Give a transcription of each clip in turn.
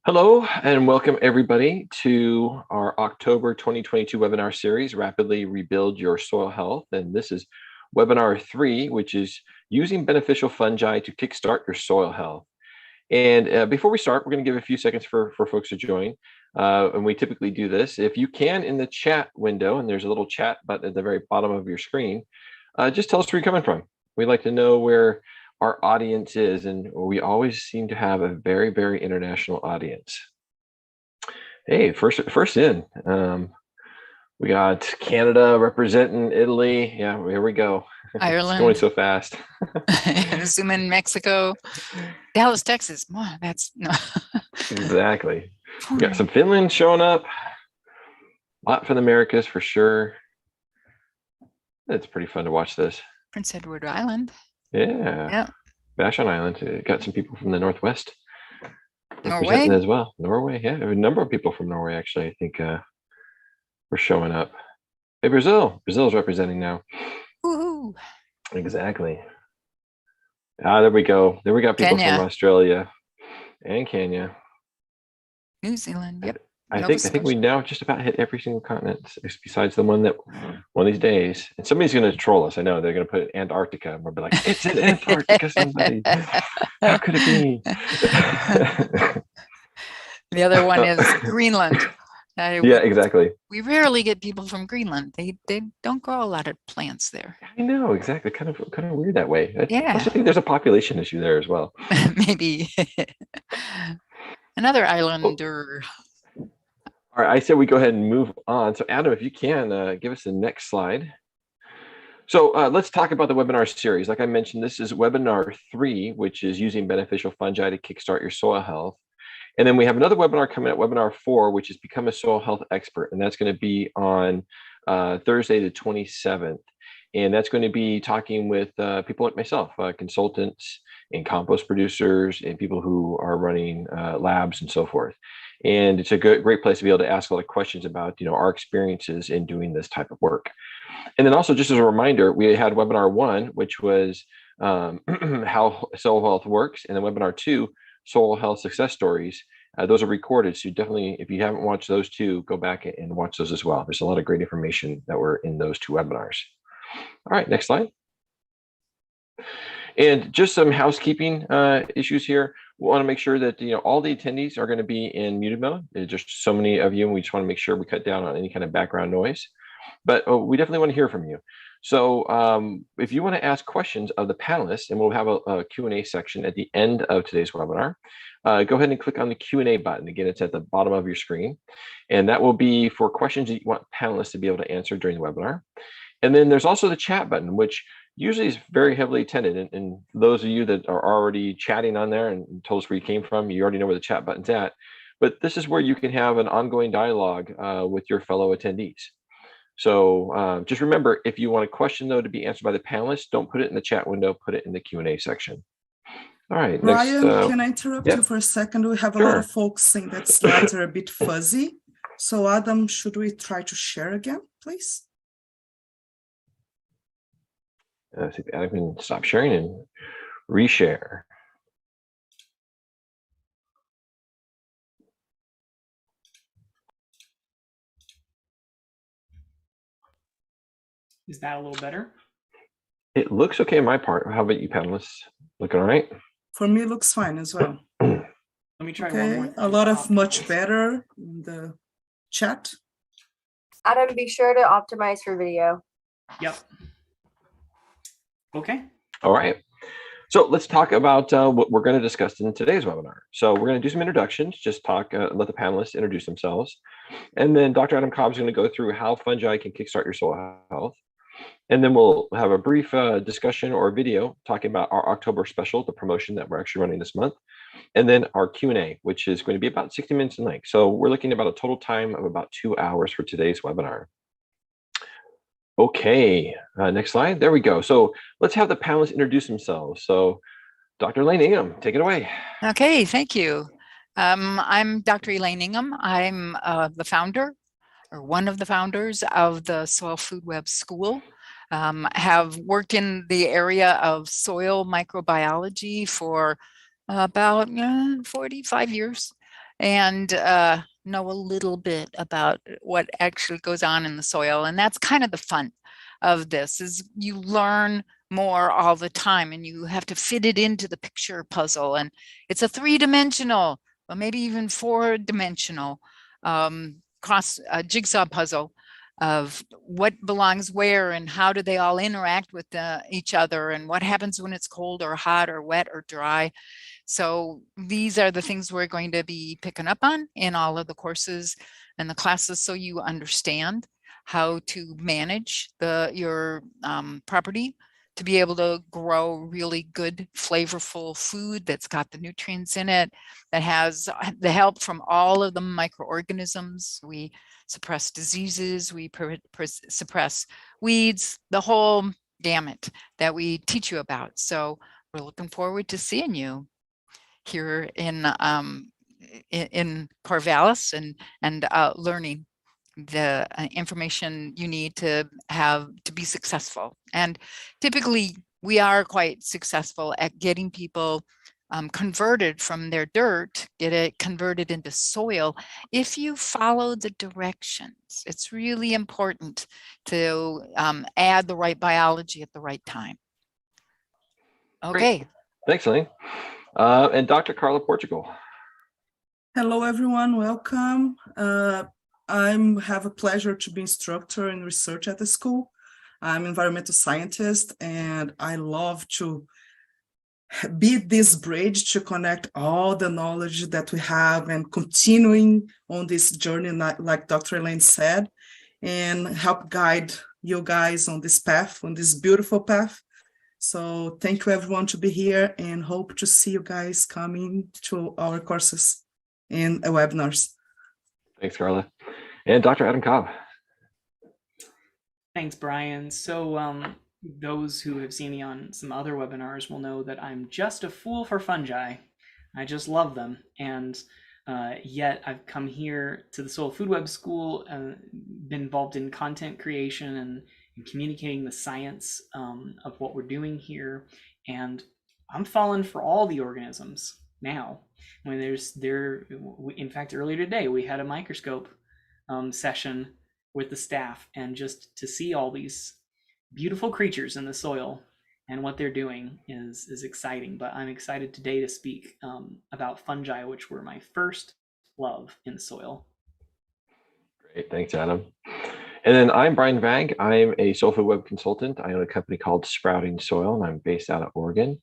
Hello and welcome everybody to our October 2022 webinar series, Rapidly Rebuild Your Soil Health. And this is webinar 3, which is using beneficial fungi to kickstart your soil health. And before we start, we're going to give a few seconds for folks to join. And we typically do this. If you can, in the chat window, and there's a little chat button at the very bottom of your screen, just tell us where you're coming from. We'd like to know where our audience is, and we always seem to have a very, very international audience. Hey, first in, we got Canada representing Italy. Yeah, here we go. Ireland. It's going so fast. Zoom in Mexico, Dallas, Texas. Wow, that's no. Exactly. We got some Finland showing up. A lot from the Americas for sure. It's pretty fun to watch this. Prince Edward Island. Yeah. Vashon Island. Got some people from the Northwest. Norway as well. Norway, yeah. A number of people from Norway actually, I think, were showing up. Hey, Brazil. Brazil's representing now. Woohoo. Exactly. There we go. There we got people Kenya. from Australia and Kenya. New Zealand. Yep. I think we now just about hit every single continent besides the one that one of these days. And somebody's going to troll us. I know they're going to put Antarctica, and we'll be like, "It's in Antarctica, somebody! How could it be?" The other one is Greenland. Yeah, exactly. We rarely get people from Greenland. They don't grow a lot of plants there. I know, exactly. Kind of weird that way. Yeah. Plus, I think there's a population issue there as well. Maybe. Another islander. All right, I said we go ahead and move on. So Adam, if you can, give us the next slide. So let's talk about the webinar series. Like I mentioned, this is webinar 3, which is using beneficial fungi to kickstart your soil health. And then we have another webinar coming up, webinar 4, which is Become a Soil Health Expert. And that's going to be on Thursday, the 27th. And that's going to be talking with people like myself, consultants and compost producers and people who are running labs and so forth. And it's a great place to be able to ask a lot of questions about, our experiences in doing this type of work. And then also, just as a reminder, we had webinar 1, which was how soil health works, and then webinar 2, soil health success stories. Those are recorded, so definitely, if you haven't watched those 2, go back and watch those as well. There's a lot of great information that were in those 2 webinars. All right, next slide. And just some housekeeping issues here. We want to make sure that all the attendees are going to be in muted mode. There's just so many of you, and we just want to make sure we cut down on any kind of background noise. But we definitely want to hear from you. So if you want to ask questions of the panelists, and we'll have a Q&A section at the end of today's webinar, go ahead and click on the Q&A button. Again, it's at the bottom of your screen. And that will be for questions that you want panelists to be able to answer during the webinar. And then there's also the chat button, which usually is very heavily attended. And those of you that are already chatting on there and told us where you came from, you already know where the chat button's at. But this is where you can have an ongoing dialogue with your fellow attendees. So just remember, if you want a question, though, to be answered by the panelists, don't put it in the chat window, put it in the Q&A section. All right. Ryan, next, can I interrupt you for a second? We have a lot of folks saying that slides are a bit fuzzy. So Adam, should we try to share again, please? See if Adam can stop sharing and reshare. Is that a little better? It looks okay on my part. How about you, panelists? Looking all right? For me, it looks fine as well. Let me try one more. A lot of much better in the chat. Adam, be sure to optimize for video. Yep. Okay. All right. So let's talk about what we're going to discuss in today's webinar. So we're going to do some introductions, just talk, let the panelists introduce themselves. And then Dr. Adam Cobb is going to go through how fungi can kickstart your soil health. And then we'll have a brief discussion or video talking about our October special, the promotion that we're actually running this month. And then our Q&A, which is going to be about 60 minutes in length. So we're looking at about a total time of about 2 hours for today's webinar. Okay, next slide. There we go. So let's have the panelists introduce themselves. So Dr. Elaine Ingham, take it away. Okay, thank you. I'm Dr. Elaine Ingham. I'm the founder, or one of the founders of the Soil Food Web School. Have worked in the area of soil microbiology for about 45 years. and know a little bit about what actually goes on in the soil. And that's kind of the fun of this, is you learn more all the time, and you have to fit it into the picture puzzle. And it's a 3-dimensional, or maybe even 4-dimensional cross jigsaw puzzle of what belongs where and how do they all interact with each other, and what happens when it's cold or hot or wet or dry. So these are the things we're going to be picking up on in all of the courses and the classes, so you understand how to manage your property to be able to grow really good, flavorful food that's got the nutrients in it, that has the help from all of the microorganisms. We suppress diseases, we suppress weeds, the whole gamut that we teach you about. So we're looking forward to seeing you here in Corvallis and learning the information you need to be successful. And typically we are quite successful at getting people converted from their dirt, get it converted into soil, if you follow the directions. It's really important to add the right biology at the right time. Okay. Great. Thanks, Elaine. And Dr. Carla Portugal. Hello, everyone. Welcome. I have a pleasure to be instructor in research at the school. I'm environmental scientist, and I love to be this bridge to connect all the knowledge that we have and continuing on this journey, like Dr. Elaine said, and help guide you guys on this path, on this beautiful path. So thank you everyone to be here, and hope to see you guys coming to our courses and webinars. Thanks, Carla. And Dr. Adam Cobb. Thanks, Brian. So those who have seen me on some other webinars will know that I'm just a fool for fungi. I just love them. And yet I've come here to the Soil Food Web School, been involved in content creation and communicating the science of what we're doing here. And I'm falling for all the organisms now. When in fact, earlier today, we had a microscope session with the staff, and just to see all these beautiful creatures in the soil and what they're doing is exciting. But I'm excited today to speak about fungi, which were my first love in the soil. Great, thanks, Adam. And then I'm Brian Vang. I'm a Soil Food Web consultant. I own a company called Sprouting Soil, and I'm based out of Oregon.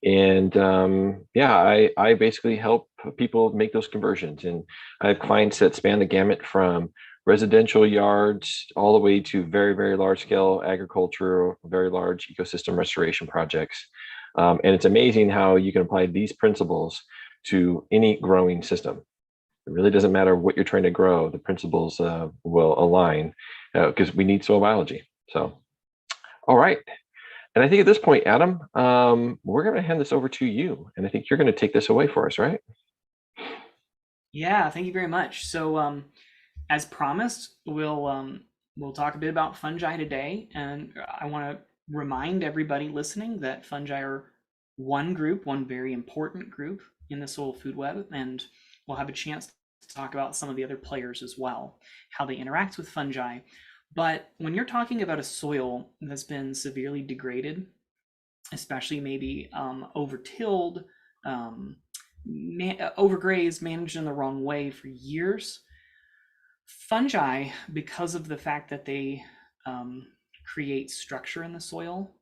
And I basically help people make those conversions. And I have clients that span the gamut from residential yards all the way to very, very large scale agriculture, very large ecosystem restoration projects. And it's amazing how you can apply these principles to any growing system. It really doesn't matter what you're trying to grow, the principles will align because we need soil biology. So, all right. And I think at this point, Adam, we're going to hand this over to you. And I think you're going to take this away for us, right? Yeah, thank you very much. So as promised, we'll talk a bit about fungi today. And I want to remind everybody listening that fungi are one very important group in the Soil Food Web. And we'll have a chance to talk about some of the other players as well, how they interact with fungi. But when you're talking about a soil that's been severely degraded, especially maybe over-tilled, overgrazed, managed in the wrong way for years, fungi, because of the fact that they create structure in the soil,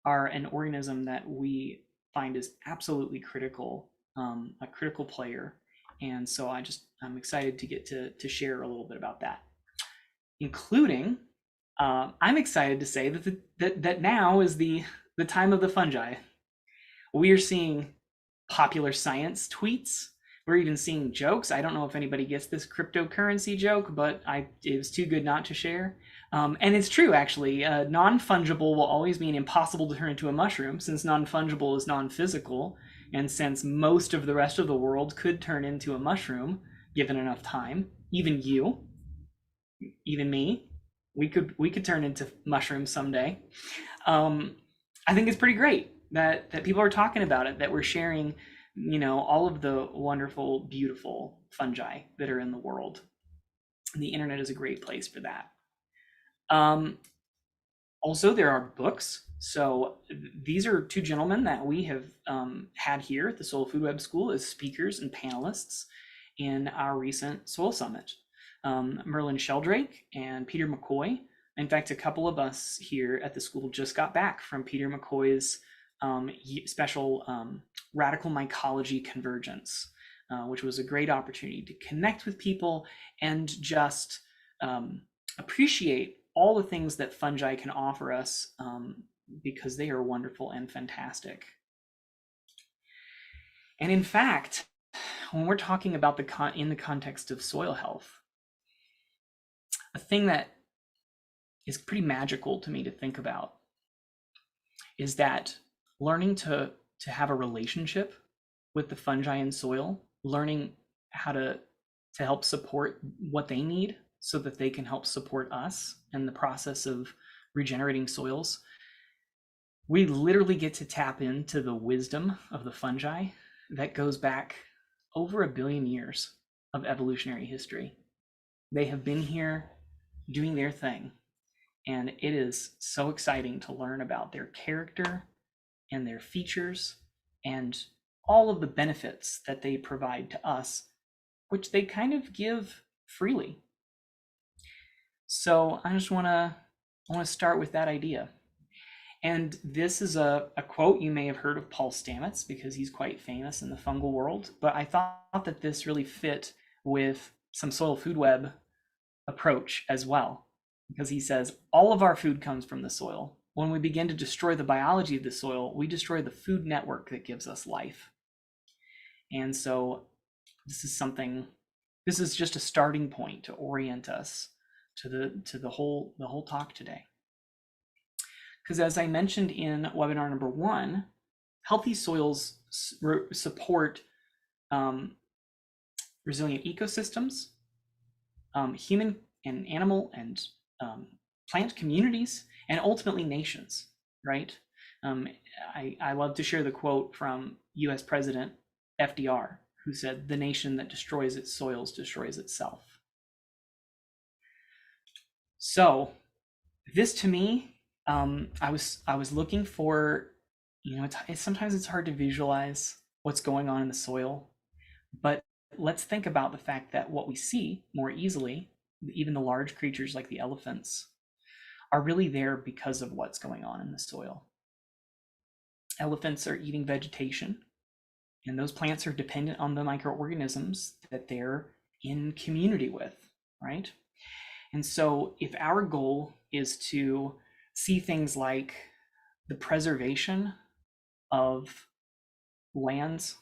are an organism that we find is absolutely critical, a critical player. And so I'm excited to get to share a little bit about that. Including, I'm excited to say that now is the time of the fungi. We are seeing popular science tweets. We're even seeing jokes. I don't know if anybody gets this cryptocurrency joke, but it was too good not to share. And it's true, actually. Non-fungible will always mean impossible to turn into a mushroom, since non-fungible is non-physical, and since most of the rest of the world could turn into a mushroom given enough time. Even you. Even me, we could turn into mushrooms someday. I think it's pretty great that people are talking about it, that we're sharing all of the wonderful, beautiful fungi that are in the world. And the internet is a great place for that. Also, there are books. So these are two gentlemen that we have had here at the Soil Food Web School as speakers and panelists in our recent Soil Summit. Merlin Sheldrake and Peter McCoy. In fact, a couple of us here at the school just got back from Peter McCoy's special Radical Mycology Convergence, which was a great opportunity to connect with people and just appreciate all the things that fungi can offer us, because they are wonderful and fantastic. And in fact, when we're talking about in the context of soil health, a thing that is pretty magical to me to think about is that learning to have a relationship with the fungi in soil, learning how to help support what they need so that they can help support us in the process of regenerating soils. We literally get to tap into the wisdom of the fungi that goes back over 1 billion years of evolutionary history. They have been here doing their thing, and it is so exciting to learn about their character and their features and all of the benefits that they provide to us, which they kind of give freely. So I just want to start with that idea. And this is a quote you may have heard of Paul Stamets, because he's quite famous in the fungal world, but I thought that this really fit with some Soil Food Web approach as well, because he says, all of our food comes from the soil. When we begin to destroy the biology of the soil, we destroy the food network that gives us life. And so this is just a starting point to orient us to the whole talk today. Because as I mentioned in webinar number 1, healthy soils support resilient ecosystems, human and animal and plant communities, and ultimately nations, right? I love to share the quote from US President FDR, who said, "The nation that destroys its soils destroys itself." So this, to me, I was looking for, sometimes it's hard to visualize what's going on in the soil, but let's think about the fact that what we see more easily, even the large creatures like the elephants, are really there because of what's going on in the soil. Elephants are eating vegetation, and those plants are dependent on the microorganisms that they're in community with, right? And so if our goal is to see things like the preservation of lands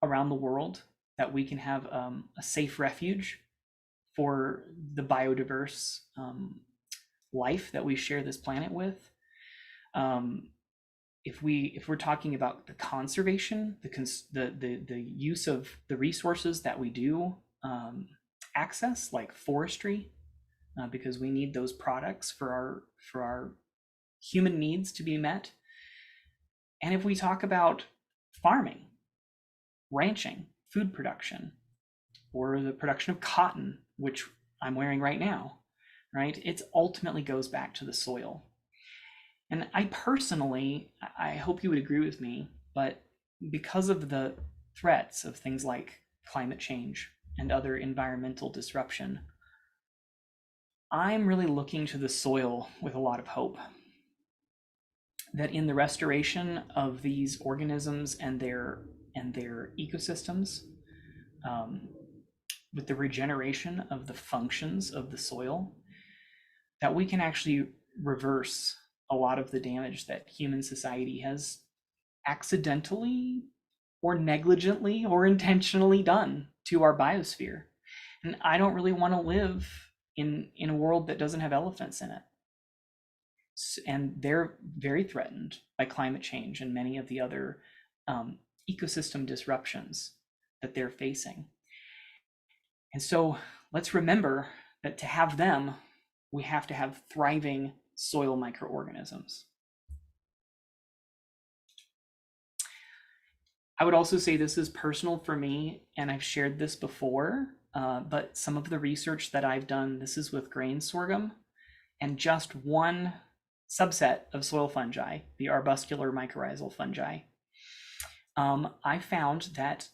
around the world, that we can have a safe refuge for the biodiverse life that we share this planet with. If we're talking about the conservation, the use of the resources that we do access, like forestry, because we need those products for our human needs to be met. And if we talk about farming, ranching, food production, or the production of cotton, which I'm wearing right now, right? It ultimately goes back to the soil. And I personally, I hope you would agree with me, but because of the threats of things like climate change and other environmental disruption, I'm really looking to the soil with a lot of hope that in the restoration of these organisms and their ecosystems, with the regeneration of the functions of the soil, that we can actually reverse a lot of the damage that human society has accidentally or negligently or intentionally done to our biosphere. And I don't really want to live in a world that doesn't have elephants in it. And they're very threatened by climate change and many of the other ecosystem disruptions that they're facing. And so let's remember that to have them, we have to have thriving soil microorganisms. I would also say this is personal for me, and I've shared this before, but some of the research that I've done, this is with grain sorghum, and just one subset of soil fungi, the arbuscular mycorrhizal fungi. I found that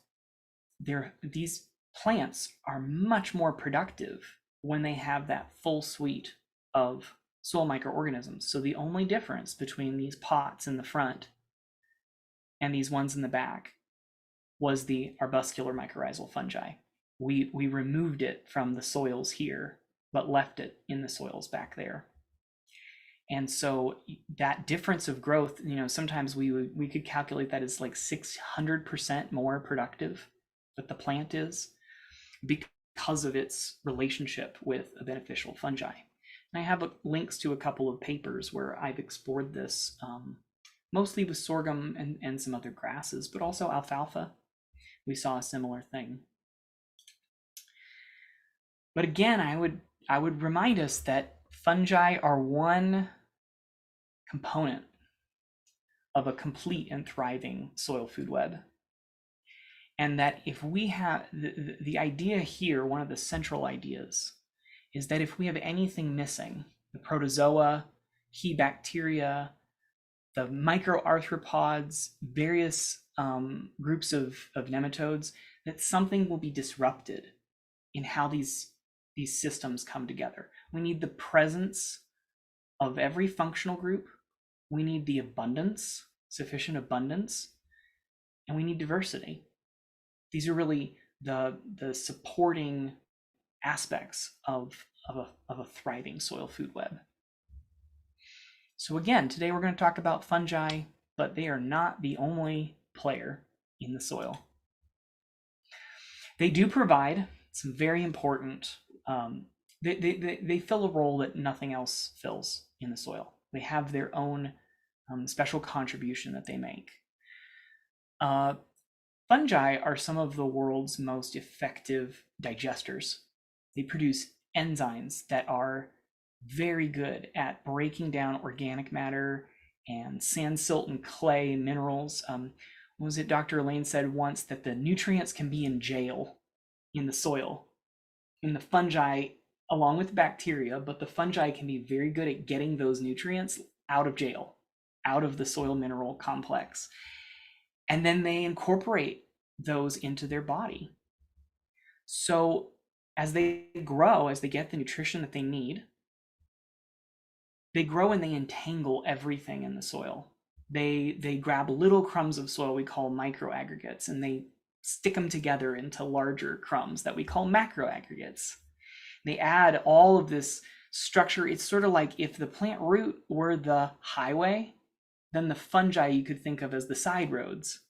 these plants are much more productive when they have that full suite of soil microorganisms. So the only difference between these pots in the front and these ones in the back was the arbuscular mycorrhizal fungi. We removed it from the soils here, but left it in the soils back there. And so that difference of growth, sometimes we could calculate that as like 600% more productive that the plant is because of its relationship with a beneficial fungi. And I have links to a couple of papers where I've explored this, mostly with sorghum and some other grasses, but also alfalfa. We saw a similar thing. But again, I would remind us that fungi are one component of a complete and thriving soil food web. And that if we have the idea here, one of the central ideas is that if we have anything missing, the protozoa, key bacteria, the microarthropods, various groups of nematodes, that something will be disrupted in how these systems come together. We need the presence of every functional group. We need the abundance, sufficient abundance, and we need diversity. These are really the supporting aspects of a thriving soil food web. So again, today we're going to talk about fungi, but they are not the only player in the soil. They do provide some very important, they fill a role that nothing else fills in the soil. They have their own special contribution that they make. Fungi are some of the world's most effective digesters. They produce enzymes that are very good at breaking down organic matter and sand, silt, and clay minerals. What was it Dr. Elaine said once, that the nutrients can be in jail in the soil, in the fungi, along with bacteria, but the fungi can be very good at getting those nutrients out of jail, out of the soil mineral complex. And then they incorporate those into their body. So as they grow, as they get the nutrition that they need, they grow and they entangle everything in the soil. They grab little crumbs of soil we call microaggregates, and they stick them together into larger crumbs that we call macroaggregates. They add all of this structure. It's sort of like if the plant root were the highway, then the fungi you could think of as the side roads,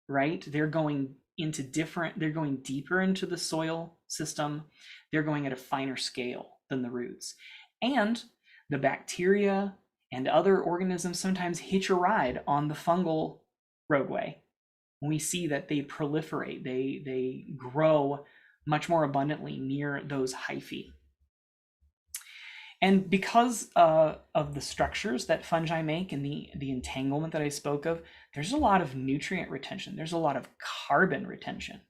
right? They're going deeper into the soil system. They're going at a finer scale than the roots. And the bacteria and other organisms sometimes hitch a ride on the fungal roadway. We see that they proliferate, they grow much more abundantly near those hyphae. And because of the structures that fungi make and the entanglement that I spoke of, there's a lot of nutrient retention. There's a lot of carbon retention.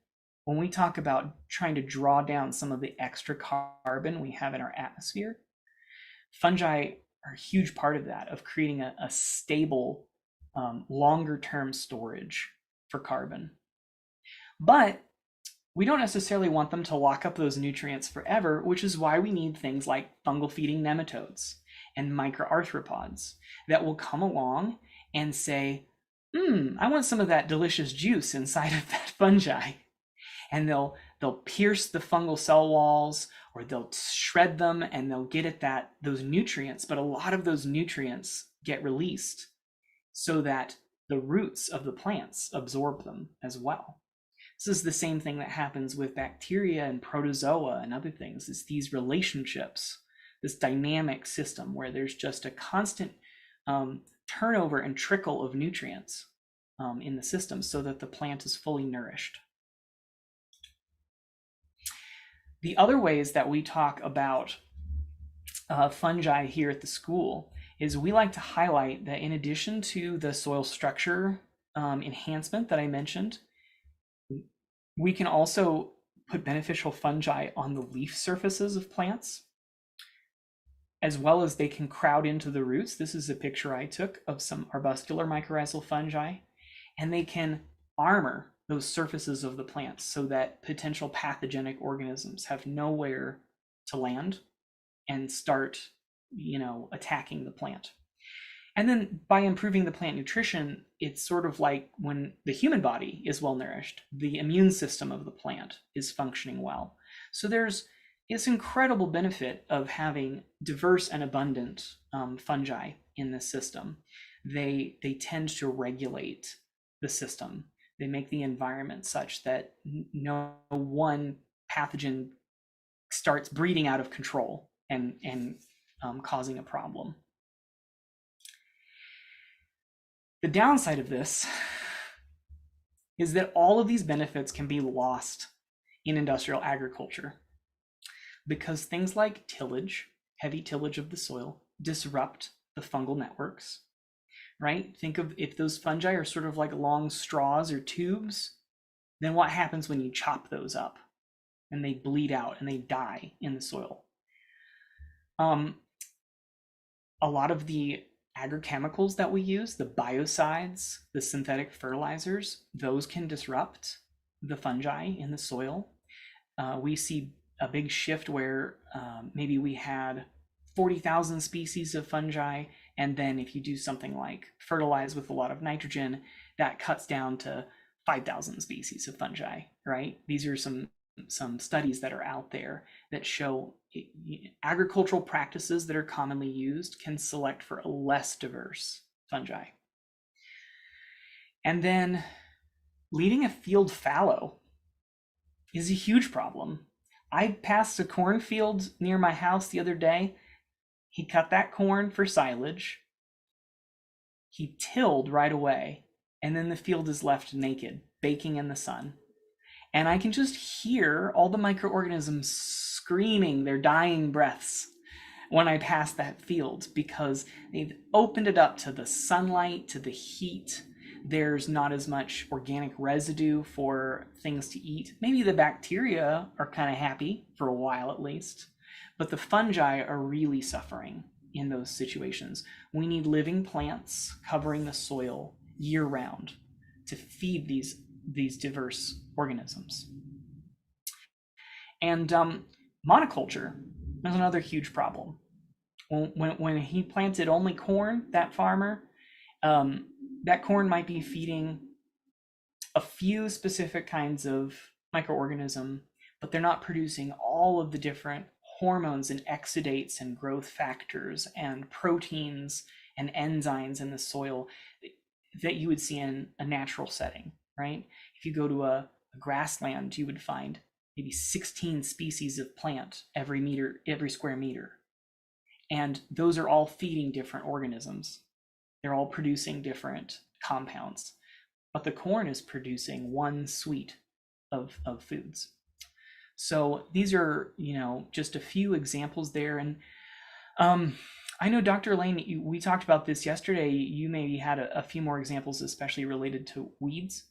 When we talk about trying to draw down some of the extra carbon we have in our atmosphere, fungi are a huge part of that, of creating a stable, longer-term storage for carbon. But we don't necessarily want them to lock up those nutrients forever, which is why we need things like fungal feeding nematodes and microarthropods that will come along and say, I want some of that delicious juice inside of that fungi. And they'll pierce the fungal cell walls, or they'll shred them, and they'll get at those nutrients. But a lot of those nutrients get released so that the roots of the plants absorb them as well. This is the same thing that happens with bacteria and protozoa and other things. It's these relationships, this dynamic system where there's just a constant turnover and trickle of nutrients in the system so that the plant is fully nourished. The other ways that we talk about fungi here at the school is we like to highlight that in addition to the soil structure enhancement that I mentioned, we can also put beneficial fungi on the leaf surfaces of plants, as well as they can crowd into the roots. This is a picture I took of some arbuscular mycorrhizal fungi, and they can armor those surfaces of the plants so that potential pathogenic organisms have nowhere to land and start, attacking the plant. And then by improving the plant nutrition, it's sort of like when the human body is well nourished, the immune system of the plant is functioning well. So there's this incredible benefit of having diverse and abundant fungi in this system. They tend to regulate the system. They make the environment such that no one pathogen starts breeding out of control and causing a problem. The downside of this is that all of these benefits can be lost in industrial agriculture because things like tillage, heavy tillage of the soil, disrupt the fungal networks, right? Think of if those fungi are sort of like long straws or tubes, then what happens when you chop those up and they bleed out and they die in the soil? A lot of the agrochemicals that we use, the biocides, the synthetic fertilizers, those can disrupt the fungi in the soil. We see a big shift where maybe we had 40,000 species of fungi, and then if you do something like fertilize with a lot of nitrogen, that cuts down to 5,000 species of fungi, right? These are some studies that are out there that show agricultural practices that are commonly used can select for a less diverse fungi. And then leaving a field fallow is a huge problem. I passed a cornfield near my house the other day. He cut that corn for silage. He tilled right away, and then the field is left naked, baking in the sun. And I can just hear all the microorganisms screaming their dying breaths when I pass that field because they've opened it up to the sunlight, to the heat. There's not as much organic residue for things to eat. Maybe the bacteria are kind of happy for a while at least, but the fungi are really suffering in those situations. We need living plants covering the soil year round to feed these diverse organisms. And monoculture is another huge problem. When he planted only corn, that farmer, that corn might be feeding a few specific kinds of microorganism, but they're not producing all of the different hormones and exudates and growth factors and proteins and enzymes in the soil that you would see in a natural setting, right? If you go to a grassland, you would find maybe 16 species of plant every square meter. And those are all feeding different organisms. They're all producing different compounds, but the corn is producing one suite of foods. So these are, just a few examples there. And I know, Dr. Lane, we talked about this yesterday. You maybe had a few more examples, especially related to weeds.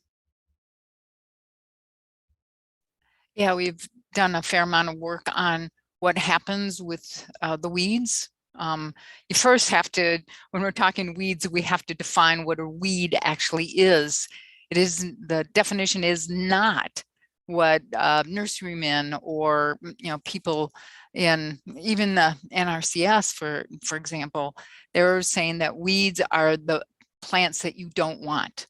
Yeah, we've done a fair amount of work on what happens with the weeds. You first have to, when we're talking weeds, we have to define what a weed actually is. The definition is not what nurserymen or people in even the NRCS, for example, they're saying that weeds are the plants that you don't want.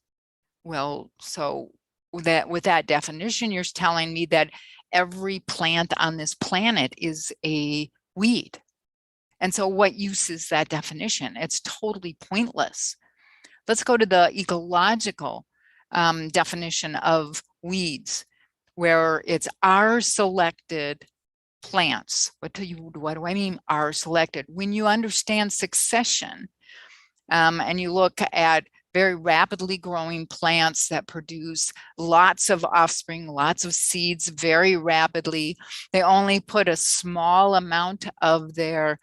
Well, so with that definition, you're telling me that every plant on this planet is a weed. And so what use is that definition? It's totally pointless. Let's go to the ecological definition of weeds, where it's our selected plants. What do I mean are selected? When you understand succession and you look at very rapidly growing plants that produce lots of offspring, lots of seeds very rapidly, they only put a small amount of their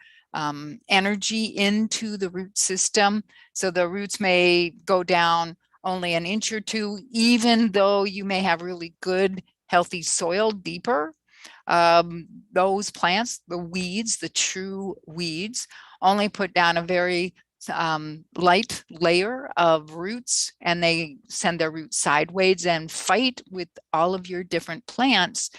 energy into the root system. So the roots may go down only an inch or two, even though you may have really good, healthy soil deeper. Those plants, the weeds, the true weeds, only put down a very light layer of roots, and they send their roots sideways and fight with all of your different plants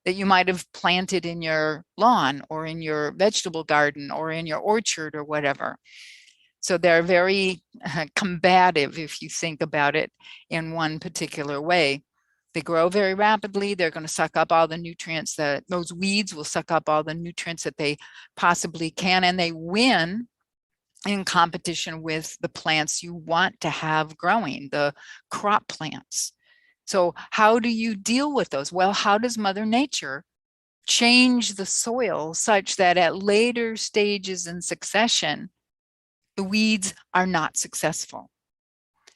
that you might have planted in your lawn or in your vegetable garden or in your orchard or whatever. So they're very combative if you think about it in one particular way. They grow very rapidly. They're going to suck up all the nutrients that those weeds will suck up all the nutrients that they possibly can, and they win in competition with the plants you want to have growing, the crop plants. So how do you deal with those? Well, how does Mother Nature change the soil such that at later stages in succession, the weeds are not successful?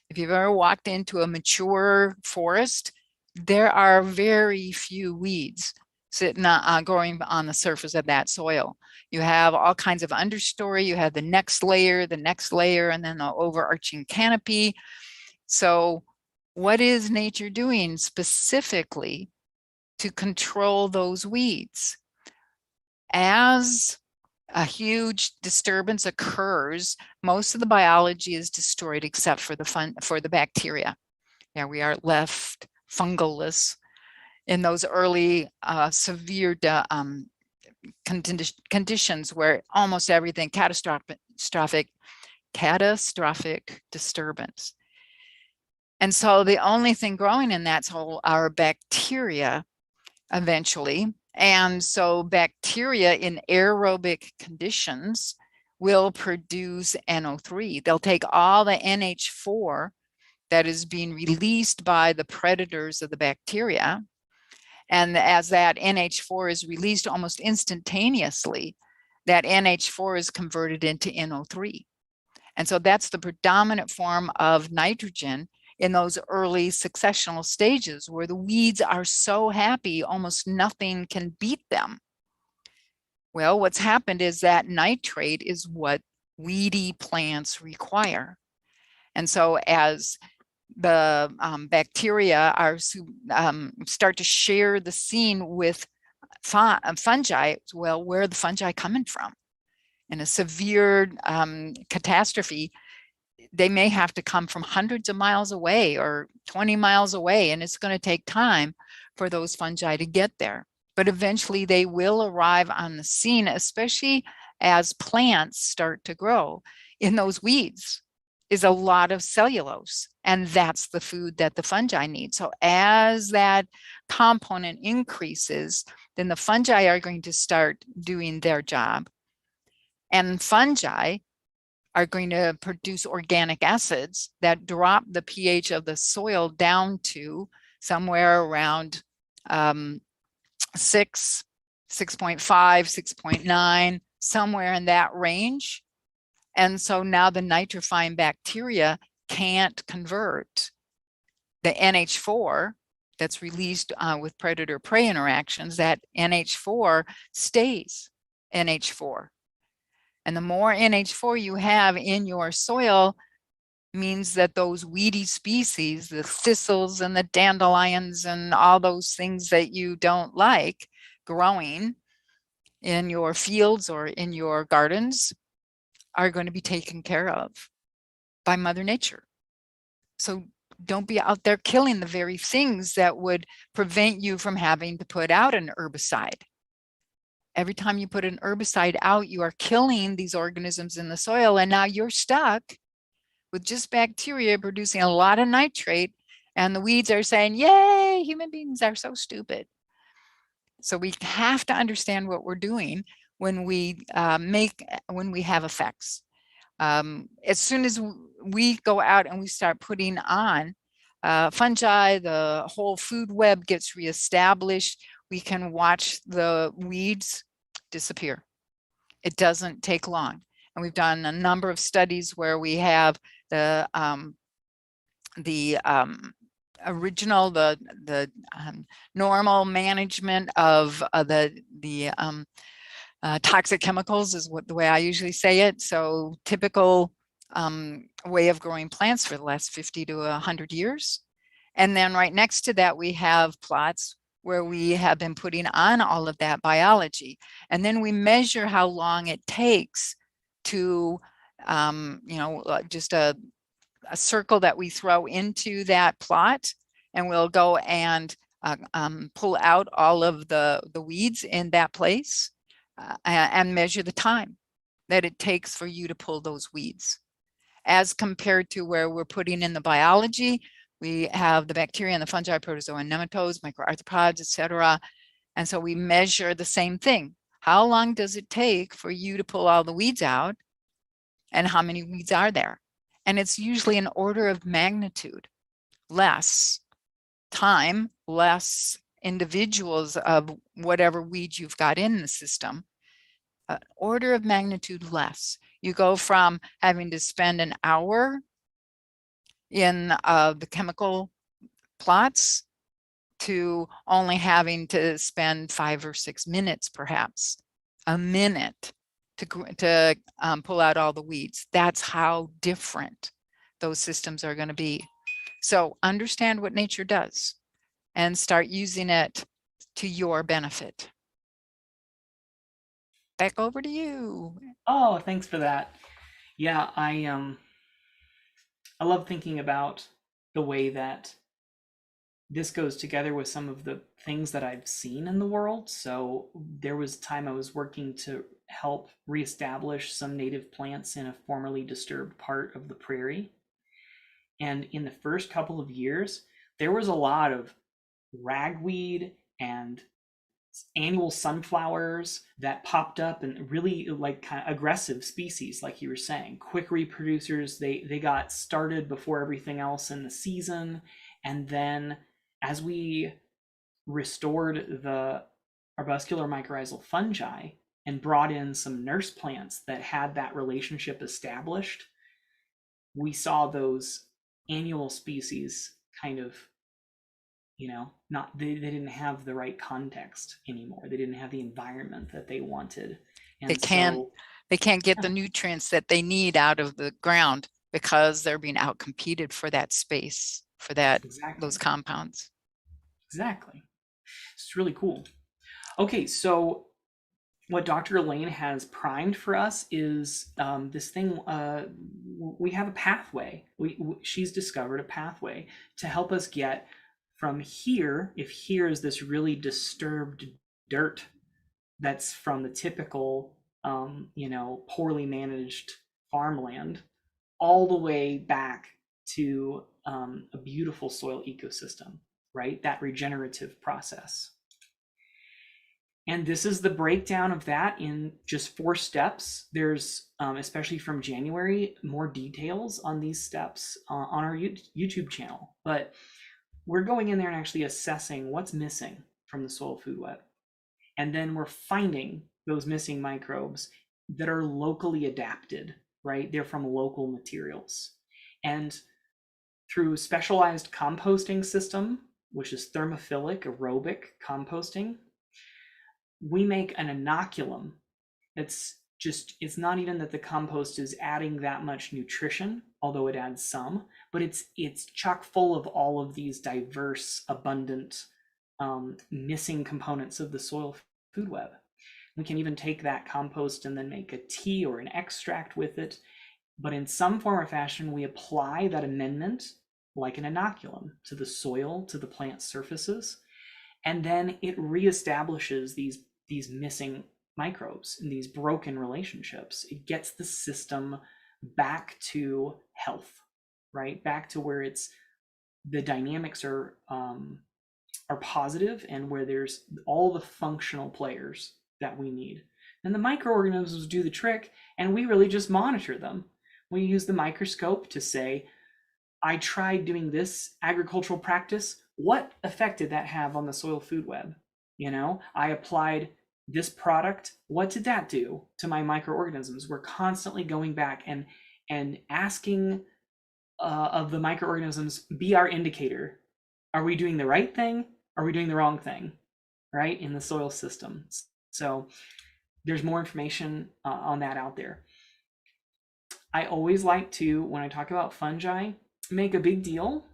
If you've ever walked into a mature forest, there are very few weeds sitting growing on the surface of that soil. You have all kinds of understory, you have the next layer, and then the overarching canopy. So what is nature doing specifically to control those weeds? As a huge disturbance occurs, most of the biology is destroyed except for the bacteria. Yeah, we are left fungalless in those early severe conditions where almost everything catastrophic disturbance. And so the only thing growing in that's whole are bacteria eventually. And so bacteria in aerobic conditions will produce NO3. They'll take all the NH4 that is being released by the predators of the bacteria. And as that NH4 is released almost instantaneously, that NH4 is converted into NO3. And so that's the predominant form of nitrogen in those early successional stages where the weeds are so happy, almost nothing can beat them. Well, what's happened is that nitrate is what weedy plants require. And so as the bacteria are start to share the scene with fungi, well, where are the fungi coming from? In a severe catastrophe, they may have to come from hundreds of miles away or 20 miles away, and it's going to take time for those fungi to get there. But eventually they will arrive on the scene, especially as plants start to grow. In those weeds is a lot of cellulose, and that's the food that the fungi need. So as that component increases, then the fungi are going to start doing their job. And fungi are going to produce organic acids that drop the pH of the soil down to somewhere around 6, 6.5, 6.9, somewhere in that range. And so now the nitrifying bacteria can't convert the NH4 that's released with predator-prey interactions. That NH4 stays NH4. And the more NH4 you have in your soil means that those weedy species, the thistles and the dandelions and all those things that you don't like growing in your fields or in your gardens, are going to be taken care of by Mother Nature. So don't be out there killing the very things that would prevent you from having to put out an herbicide. Every time you put an herbicide out, you are killing these organisms in the soil, and now you're stuck with just bacteria producing a lot of nitrate, and the weeds are saying, yay, human beings are so stupid. So we have to understand what we're doing when we have effects. As soon as we go out and we start putting on fungi, the whole food web gets reestablished. We can watch the weeds disappear. It doesn't take long. And we've done a number of studies where we have the original, the normal management of the toxic chemicals is the way I usually say it. So typical way of growing plants for the last 50 to 100 years. And then right next to that, we have plots where we have been putting on all of that biology. And then we measure how long it takes to, just a circle that we throw into that plot, and we'll go and pull out all of the weeds in that place and measure the time that it takes for you to pull those weeds. As compared to where we're putting in the biology, we have the bacteria and the fungi, protozoa and nematodes, microarthropods, etc. And so we measure the same thing. How long does it take for you to pull all the weeds out? And how many weeds are there? And it's usually an order of magnitude less time, less individuals of whatever weed you've got in the system, order of magnitude less. You go from having to spend an hour in the chemical plots to only having to spend 5 or 6 minutes, perhaps a minute to pull out all the weeds. That's how different those systems are going to be. So understand what nature does and start using it to your benefit. Back over to you. Oh, thanks for that. Yeah, I love thinking about the way that this goes together with some of the things that I've seen in the world. So there was a time I was working to help reestablish some native plants in a formerly disturbed part of the prairie. And in the first couple of years, there was a lot of ragweed and annual sunflowers that popped up, and really like kind of aggressive species, like you were saying, quick reproducers. They got started before everything else in the season. And then as we restored the arbuscular mycorrhizal fungi and brought in some nurse plants that had that relationship established, we saw those annual species kind of, they didn't have the right context anymore. They didn't have the environment that they wanted. And they can't get the nutrients that they need out of the ground because they're being outcompeted for that space, for that those compounds. Exactly. It's really cool. Okay, so what Dr. Elaine has primed for us is this thing. We have a pathway. She's discovered a pathway to help us get from here, if here is this really disturbed dirt that's from the typical, poorly managed farmland, all the way back to a beautiful soil ecosystem, right? That regenerative process. And this is the breakdown of that in just 4 steps. There's, especially from January, more details on these steps on our YouTube channel. But we're going in there and actually assessing what's missing from the soil food web. And then we're finding those missing microbes that are locally adapted, right? They're from local materials. And through specialized composting system, which is thermophilic aerobic composting, we make an inoculum that's it's not even that the compost is adding that much nutrition, although it adds some, but it's chock full of all of these diverse, abundant, missing components of the soil food web. We can even take that compost and then make a tea or an extract with it. But in some form or fashion, we apply that amendment like an inoculum to the soil, to the plant surfaces, and then it reestablishes these missing microbes in these broken relationships. It gets the system back to health, right? Back to where the dynamics are positive and where there's all the functional players that we need. And the microorganisms do the trick, and we really just monitor them. We use the microscope to say, I tried doing this agricultural practice. What effect did that have on the soil food web? I applied this product. What did that do to my microorganisms? We're constantly going back and asking of the microorganisms, be our indicator. Are we doing the right thing? Are we doing the wrong thing, right? In the soil system. So there's more information on that out there. I always like to, when I talk about fungi, make a big deal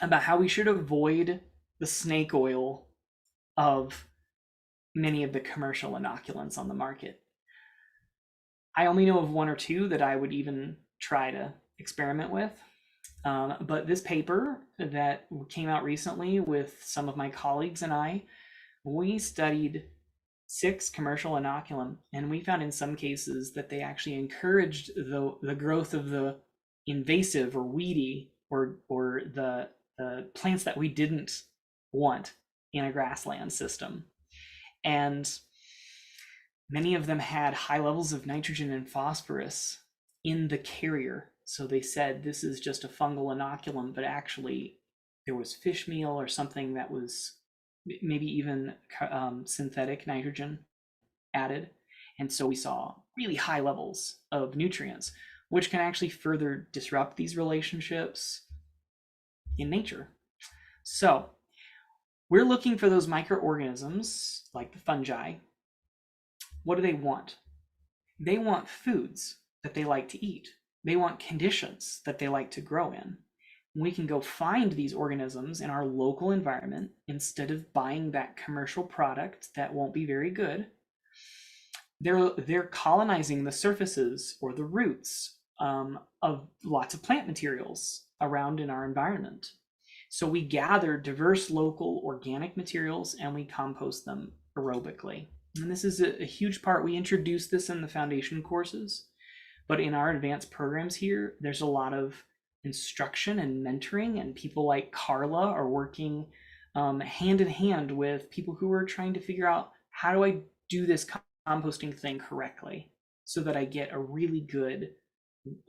about how we should avoid the snake oil of many of the commercial inoculants on the market. I only know of one or two that I would even try to experiment with. But this paper that came out recently with some of my colleagues and I, we studied 6 commercial inoculum, and we found in some cases that they actually encouraged the growth of the invasive or weedy or the plants that we didn't want in a grassland system. And many of them had high levels of nitrogen and phosphorus in the carrier. So they said this is just a fungal inoculum, but actually there was fish meal or something that was maybe even synthetic nitrogen added. And so we saw really high levels of nutrients, which can actually further disrupt these relationships in nature. So we're looking for those microorganisms like the fungi. What do they want? They want foods that they like to eat. They want conditions that they like to grow in. We can go find these organisms in our local environment instead of buying that commercial product that won't be very good. They're colonizing the surfaces or the roots of lots of plant materials around in our environment. So we gather diverse local organic materials and we compost them aerobically. And this is a huge part. We introduced this in the foundation courses, but in our advanced programs here, there's a lot of instruction and mentoring, and people like Carla are working hand in hand with people who are trying to figure out, how do I do this composting thing correctly so that I get a really good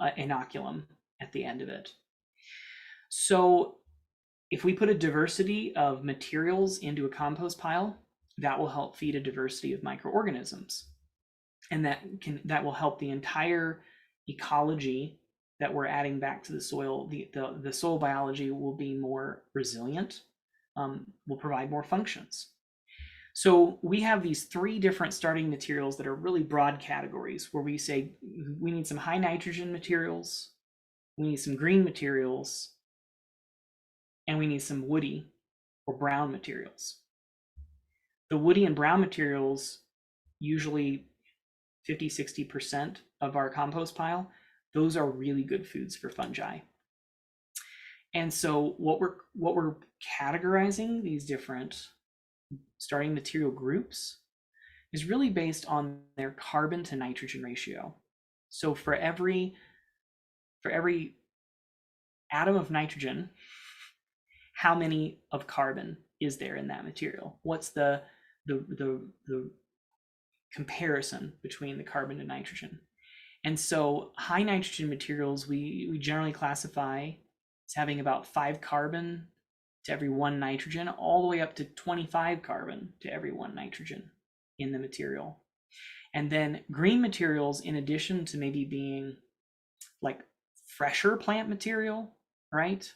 inoculum at the end of it. So if we put a diversity of materials into a compost pile, that will help feed a diversity of microorganisms, and that will help the entire ecology that we're adding back to the soil. The soil biology will be more resilient, will provide more functions. So we have these 3 different starting materials that are really broad categories, where we say we need some high nitrogen materials, we need some green materials, and we need some woody or brown materials. The woody and brown materials, usually 50-60% of our compost pile, those are really good foods for fungi. And so what we're categorizing these different starting material groups is really based on their carbon to nitrogen ratio. So for every atom of nitrogen, how many of carbon is there in that material? What's the comparison between the carbon to nitrogen? And so high nitrogen materials, we generally classify as having about 5 carbon to every 1 nitrogen, all the way up to 25 carbon to every 1 nitrogen in the material. And then green materials, in addition to maybe being like fresher plant material, right?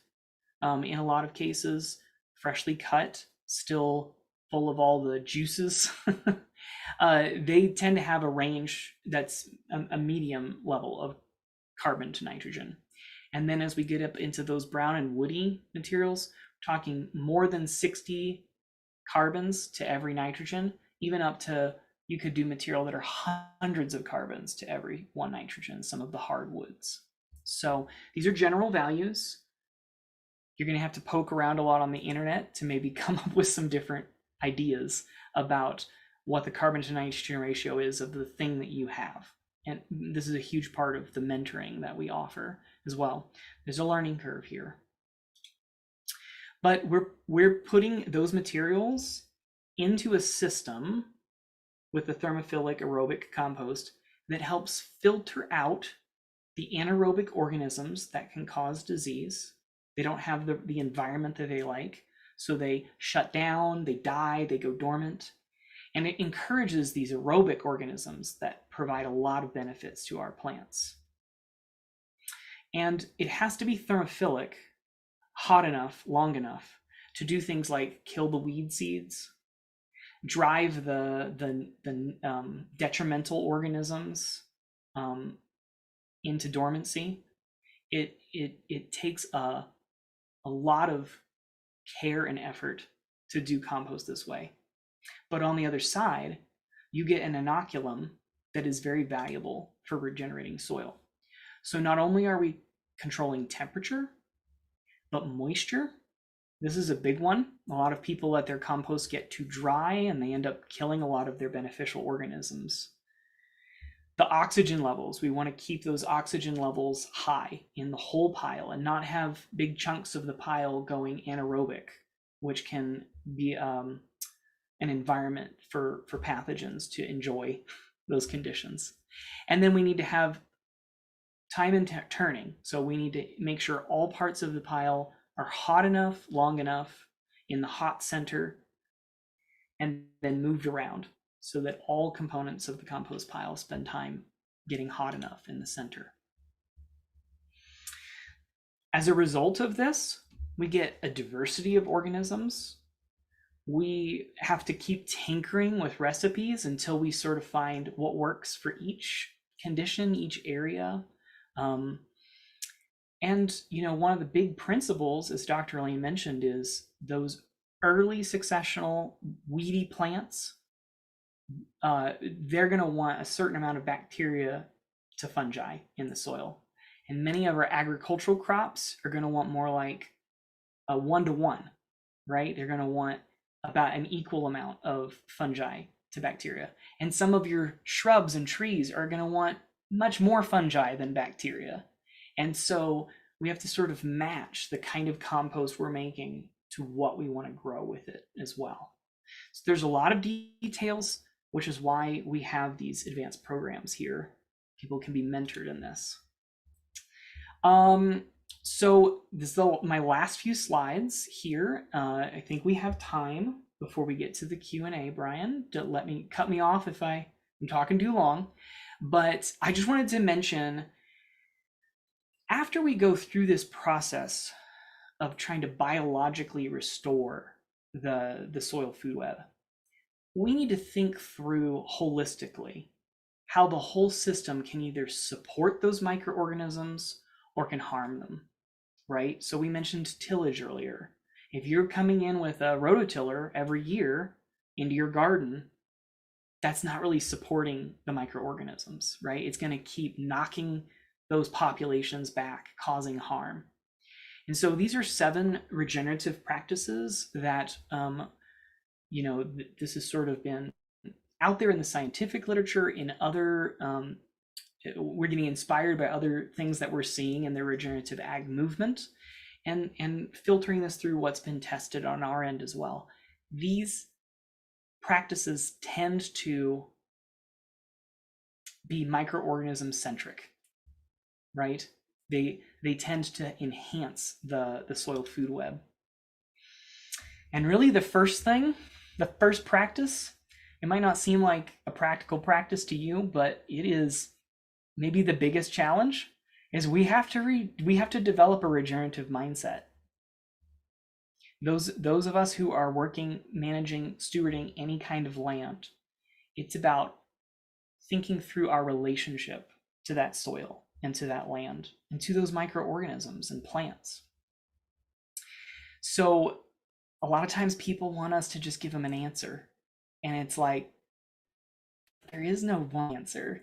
In a lot of cases, freshly cut, still full of all the juices, they tend to have a range that's a medium level of carbon to nitrogen. And then as we get up into those brown and woody materials, we're talking more than 60 carbons to every nitrogen, even up to, you could do material that are hundreds of carbons to every 1 nitrogen, some of the hardwoods. So these are general values. You're going to have to poke around a lot on the internet to maybe come up with some different ideas about what the carbon to nitrogen ratio is of the thing that you have. And this is a huge part of the mentoring that we offer as well. There's a learning curve here. But we're putting those materials into a system with the thermophilic aerobic compost that helps filter out the anaerobic organisms that can cause disease. They don't have the environment that they like, so they shut down, they die, they go dormant. And it encourages these aerobic organisms that provide a lot of benefits to our plants. And it has to be thermophilic, hot enough, long enough to do things like kill the weed seeds, drive the detrimental organisms into dormancy, it takes a lot of care and effort to do compost this way. But on the other side, you get an inoculum that is very valuable for regenerating soil. So not only are we controlling temperature, but moisture. This is a big one. A lot of people let their compost get too dry and they end up killing a lot of their beneficial organisms. The oxygen levels, we want to keep those oxygen levels high in the whole pile and not have big chunks of the pile going anaerobic, which can be an environment for pathogens to enjoy those conditions. And then we need to have time and turning. So we need to make sure all parts of the pile are hot enough, long enough in the hot center, and then moved around so that all components of the compost pile spend time getting hot enough in the center. As a result of this, we get a diversity of organisms. We have to keep tinkering with recipes until we sort of find what works for each condition, each area. And one of the big principles, as Dr. Elaine mentioned, is those early successional weedy plants. They're going to want a certain amount of bacteria to fungi in the soil. And many of our agricultural crops are going to want more like a 1-to-1, right? They're going to want about an equal amount of fungi to bacteria. And some of your shrubs and trees are going to want much more fungi than bacteria. And so we have to sort of match the kind of compost we're making to what we want to grow with it as well. So there's a lot of details, which is why we have these advanced programs here. People can be mentored in this. So this is my last few slides here. I think we have time before we get to the Q&A, Brian. Don't cut me off if I'm talking too long. But I just wanted to mention, after we go through this process of trying to biologically restore the soil food web, we need to think through holistically how the whole system can either support those microorganisms or can harm them, right? So we mentioned tillage earlier. If you're coming in with a rototiller every year into your garden, that's not really supporting the microorganisms, right? It's going to keep knocking those populations back, causing harm. And so these are 7 regenerative practices that, this has sort of been out there in the scientific literature, in other, we're getting inspired by other things that we're seeing in the regenerative ag movement, and filtering this through what's been tested on our end as well. These practices tend to be microorganism centric, right? They tend to enhance the soil food web. And really the first practice, it might not seem like a practical practice to you, but it is maybe the biggest challenge, is we have to develop a regenerative mindset. Those of us who are working, managing, stewarding any kind of land, it's about thinking through our relationship to that soil and to that land and to those microorganisms and plants. So a lot of times people want us to just give them an answer, and it's like, there is no one answer.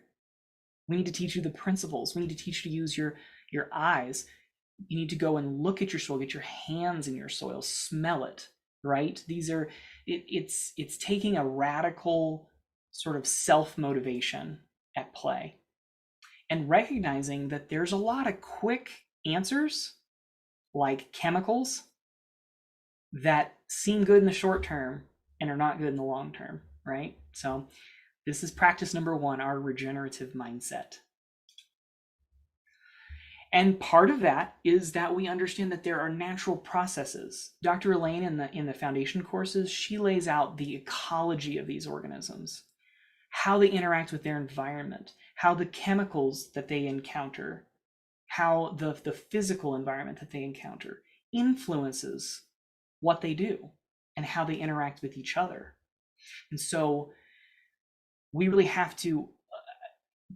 We need to teach you the principles. We need to teach you to use your eyes. You need to go and look at your soil, get your hands in your soil, smell it, right? It's taking a radical sort of self-motivation at play, and recognizing that there's a lot of quick answers, like chemicals, that seem good in the short term and are not good in the long term, right? So this is practice number 1, our regenerative mindset. And part of that is that we understand that there are natural processes. Dr. Elaine in the foundation courses, she lays out the ecology of these organisms, how they interact with their environment, how the chemicals that they encounter, how the physical environment that they encounter influences what they do and how they interact with each other. And so we really have to,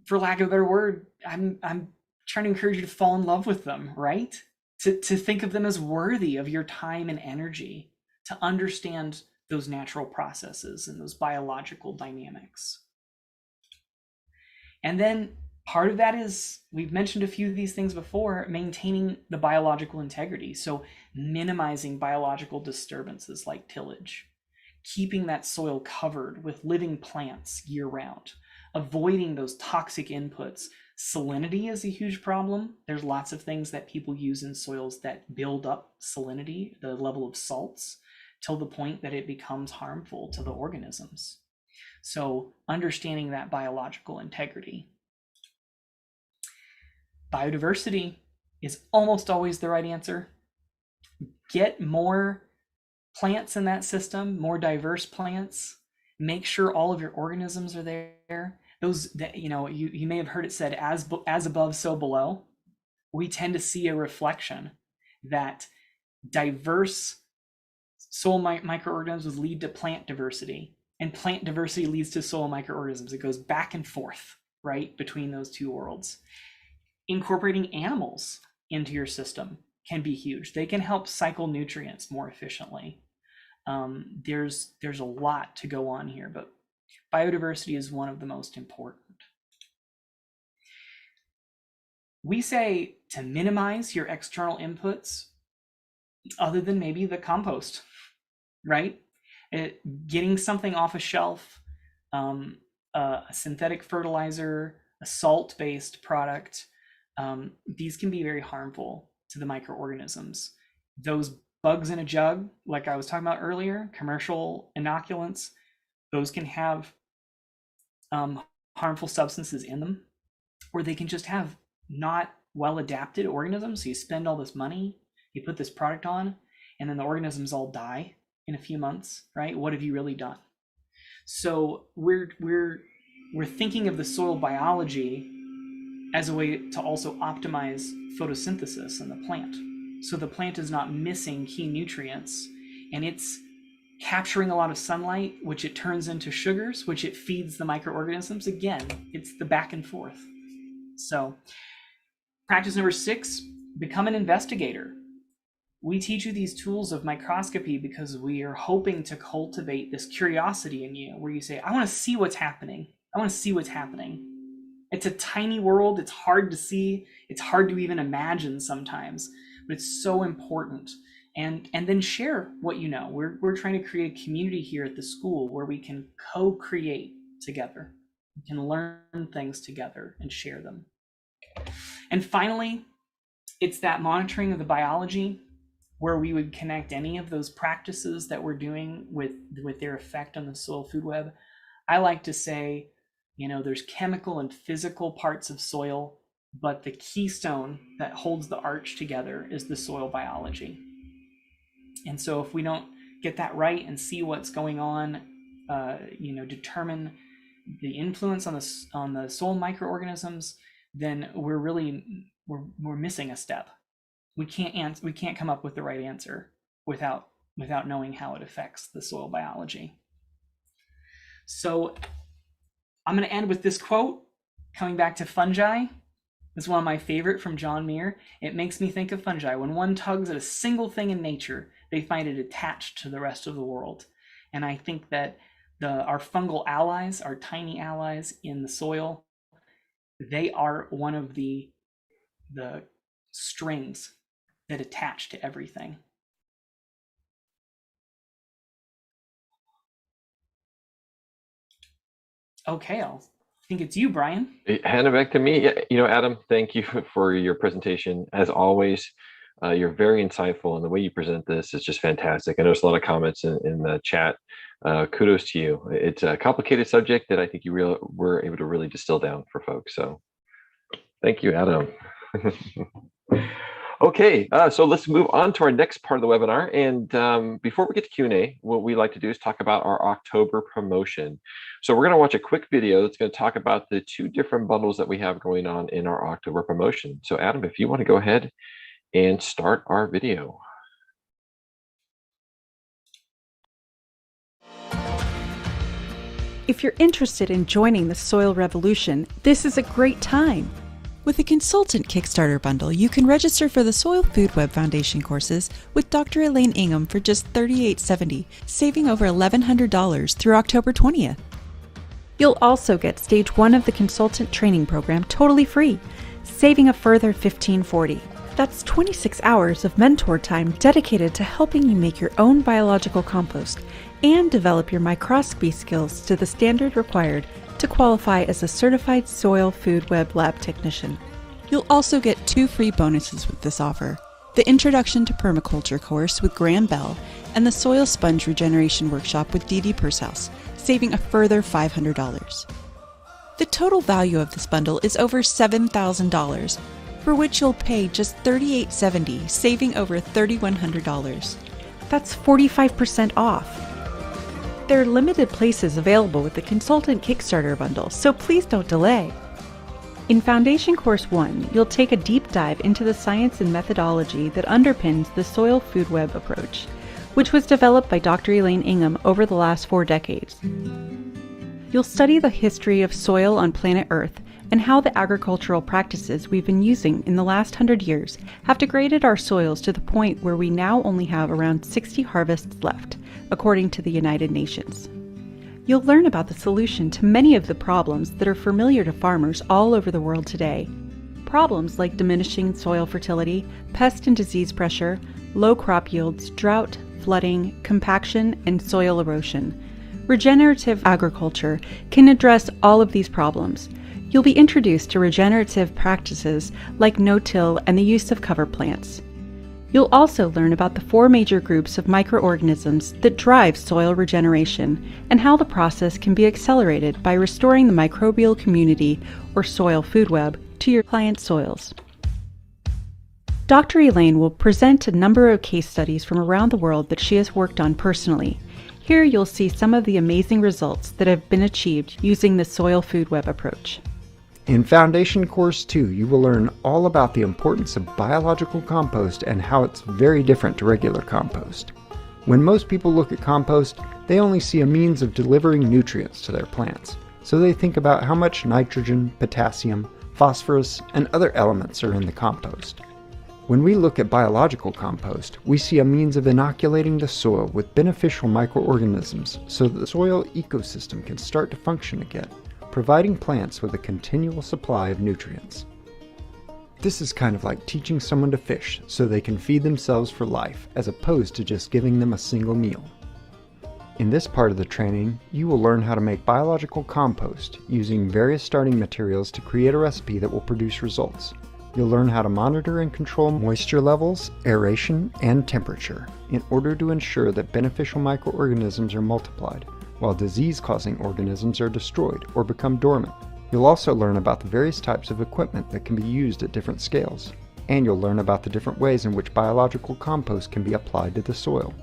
for lack of a better word, I'm trying to encourage you to fall in love with them, right? To think of them as worthy of your time and energy, to understand those natural processes and those biological dynamics. And then part of that is, we've mentioned a few of these things before, maintaining the biological integrity. So minimizing biological disturbances like tillage, keeping that soil covered with living plants year round, avoiding those toxic inputs. Salinity is a huge problem. There's lots of things that people use in soils that build up salinity, the level of salts, till the point that it becomes harmful to the organisms. So understanding that biological integrity. Biodiversity is almost always the right answer. Get more plants in that system, more diverse plants. Make sure all of your organisms are there. Those that, you may have heard it said, as above, so below. We tend to see a reflection that diverse soil microorganisms lead to plant diversity, and plant diversity leads to soil microorganisms. It goes back and forth, right, between those two worlds. Incorporating animals into your system can be huge. They can help cycle nutrients more efficiently. There's a lot to go on here, but biodiversity is one of the most important. We say to minimize your external inputs, other than maybe the compost, right? Getting something off a shelf, a synthetic fertilizer, a salt-based product, these can be very harmful to the microorganisms. Those bugs in a jug, like I was talking about earlier, commercial inoculants, those can have harmful substances in them, or they can just have not well adapted organisms. So you spend all this money, you put this product on, and then the organisms all die in a few months, right? What have you really done? So we're thinking of the soil biology as a way to also optimize photosynthesis in the plant. So the plant is not missing key nutrients, and it's capturing a lot of sunlight, which it turns into sugars, which it feeds the microorganisms. Again, it's the back and forth. So practice number 6, become an investigator. We teach you these tools of microscopy because we are hoping to cultivate this curiosity in you, where you say, I want to see what's happening. I want to see what's happening. It's a tiny world. It's hard to see. It's hard to even imagine sometimes, but it's so important. And then share what you know. We're trying to create a community here at the school where we can co-create together. We can learn things together and share them. And finally, it's that monitoring of the biology, where we would connect any of those practices that we're doing with their effect on the soil food web. I like to say, there's chemical and physical parts of soil, but the keystone that holds the arch together is the soil biology. And so if we don't get that right and see what's going on, determine the influence on the soil microorganisms, then we're missing a step. We can't come up with the right answer without knowing how it affects the soil biology. So I'm going to end with this quote, coming back to fungi. It's one of my favorite, from John Muir. It makes me think of fungi. When one tugs at a single thing in nature, they find it attached to the rest of the world. And I think that our fungal allies, our tiny allies in the soil, they are one of the strings that attach to everything. Okay, I think it's you, Brian. Hand it back to me. Adam, thank you for your presentation. As always, you're very insightful, and the way you present this is just fantastic. I noticed a lot of comments in the chat. Kudos to you. It's a complicated subject that I think you were able to really distill down for folks. So thank you, Adam. Okay, so let's move on to our next part of the webinar. And before we get to Q&A, what we like to do is talk about our October promotion. So we're going to watch a quick video that's going to talk about the 2 different bundles that we have going on in our October promotion. So Adam, if you want to go ahead and start our video. If you're interested in joining the soil revolution, this is a great time. With the Consultant Kickstarter bundle, you can register for the Soil Food Web Foundation courses with Dr. Elaine Ingham for just $38.70, saving over $1,100 through October 20th. You'll also get Stage 1 of the Consultant Training Program totally free, saving a further $15.40. That's 26 hours of mentor time dedicated to helping you make your own biological compost and develop your microscopy skills to the standard required to qualify as a certified Soil Food Web Lab technician. You'll also get 2 free bonuses with this offer: the Introduction to Permaculture course with Graham Bell and the Soil Sponge Regeneration Workshop with Dee Dee Pershouse, saving a further $500. The total value of this bundle is over $7,000, for which you'll pay just $38.70, saving over $3,100. That's 45% off. There are limited places available with the Consultant Kickstarter bundle, so please don't delay. In Foundation Course 1, you'll take a deep dive into the science and methodology that underpins the Soil Food Web approach, which was developed by Dr. Elaine Ingham over the last 4 decades. You'll study the history of soil on planet Earth and how the agricultural practices we've been using in the last 100 years have degraded our soils to the point where we now only have around 60 harvests left, according to the United Nations. You'll learn about the solution to many of the problems that are familiar to farmers all over the world today. Problems like diminishing soil fertility, pest and disease pressure, low crop yields, drought, flooding, compaction, and soil erosion. Regenerative agriculture can address all of these problems. You'll be introduced to regenerative practices like no-till and the use of cover plants. You'll also learn about the 4 major groups of microorganisms that drive soil regeneration and how the process can be accelerated by restoring the microbial community or soil food web to your client's soils. Dr. Elaine will present a number of case studies from around the world that she has worked on personally. Here you'll see some of the amazing results that have been achieved using the Soil Food Web approach. In Foundation Course 2, you will learn all about the importance of biological compost and how it's very different to regular compost. When most people look at compost, they only see a means of delivering nutrients to their plants, so they think about how much nitrogen, potassium, phosphorus, and other elements are in the compost. When we look at biological compost, we see a means of inoculating the soil with beneficial microorganisms so that the soil ecosystem can start to function again, providing plants with a continual supply of nutrients. This is kind of like teaching someone to fish so they can feed themselves for life, as opposed to just giving them a single meal. In this part of the training, you will learn how to make biological compost using various starting materials to create a recipe that will produce results. You'll learn how to monitor and control moisture levels, aeration, and temperature in order to ensure that beneficial microorganisms are multiplied, while disease-causing organisms are destroyed or become dormant. You'll also learn about the various types of equipment that can be used at different scales, and you'll learn about the different ways in which biological compost can be applied to the soil.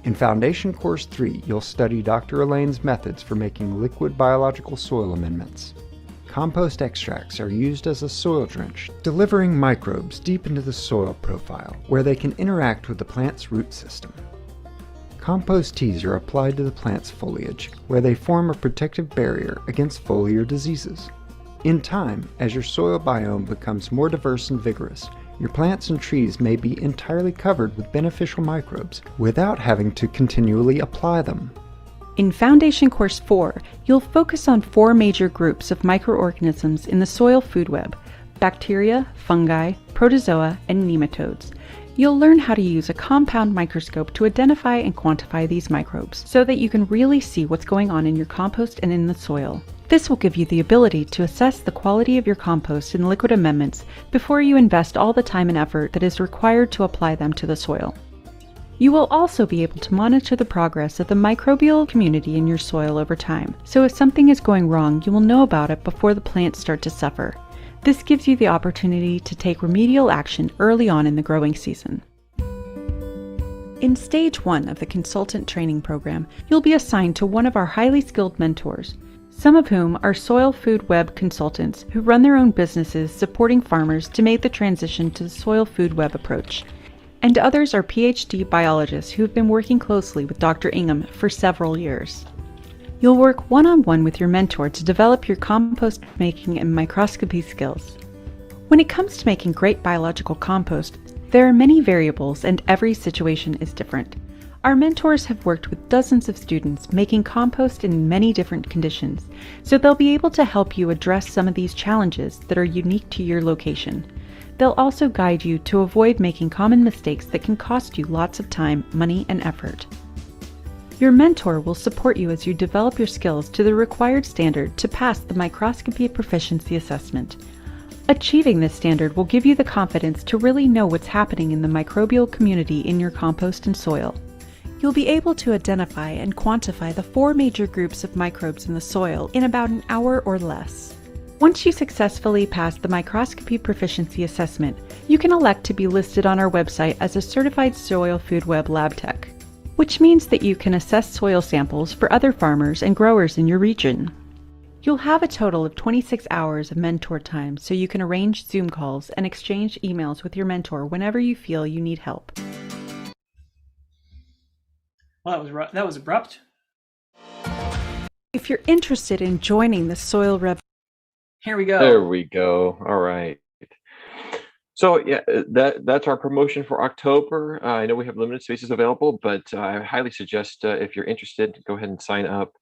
In Foundation Course 3, you'll study Dr. Elaine's methods for making liquid biological soil amendments. Compost extracts are used as a soil drench, delivering microbes deep into the soil profile, where they can interact with the plant's root system. Compost teas are applied to the plant's foliage, where they form a protective barrier against foliar diseases. In time, as your soil biome becomes more diverse and vigorous, your plants and trees may be entirely covered with beneficial microbes without having to continually apply them. In Foundation Course 4, you'll focus on 4 major groups of microorganisms in the soil food web: bacteria, fungi, protozoa, and nematodes. You'll learn how to use a compound microscope to identify and quantify these microbes so that you can really see what's going on in your compost and in the soil. This will give you the ability to assess the quality of your compost and liquid amendments before you invest all the time and effort that is required to apply them to the soil. You will also be able to monitor the progress of the microbial community in your soil over time, so if something is going wrong, you will know about it before the plants start to suffer. This gives you the opportunity to take remedial action early on in the growing season. In Stage 1 of the Consultant Training Program, you'll be assigned to one of our highly skilled mentors, some of whom are Soil Food Web consultants who run their own businesses supporting farmers to make the transition to the Soil Food Web approach. And others are PhD biologists who have been working closely with Dr. Ingham for several years. You'll work one-on-one with your mentor to develop your compost making and microscopy skills. When it comes to making great biological compost, there are many variables and every situation is different. Our mentors have worked with dozens of students making compost in many different conditions, so they'll be able to help you address some of these challenges that are unique to your location. They'll also guide you to avoid making common mistakes that can cost you lots of time, money, and effort. Your mentor will support you as you develop your skills to the required standard to pass the microscopy proficiency assessment. Achieving this standard will give you the confidence to really know what's happening in the microbial community in your compost and soil. You'll be able to identify and quantify the 4 major groups of microbes in the soil in about an hour or less. Once you successfully pass the microscopy proficiency assessment, you can elect to be listed on our website as a certified soil food web lab tech, which means that you can assess soil samples for other farmers and growers in your region. You'll have a total of 26 hours of mentor time, so you can arrange Zoom calls and exchange emails with your mentor whenever you feel you need help. Well, that was abrupt. If you're interested in joining the Soil Rev, Here we go. There we go. All right. So yeah, that's our promotion for October. I know we have limited spaces available, but I highly suggest if you're interested, go ahead and sign up.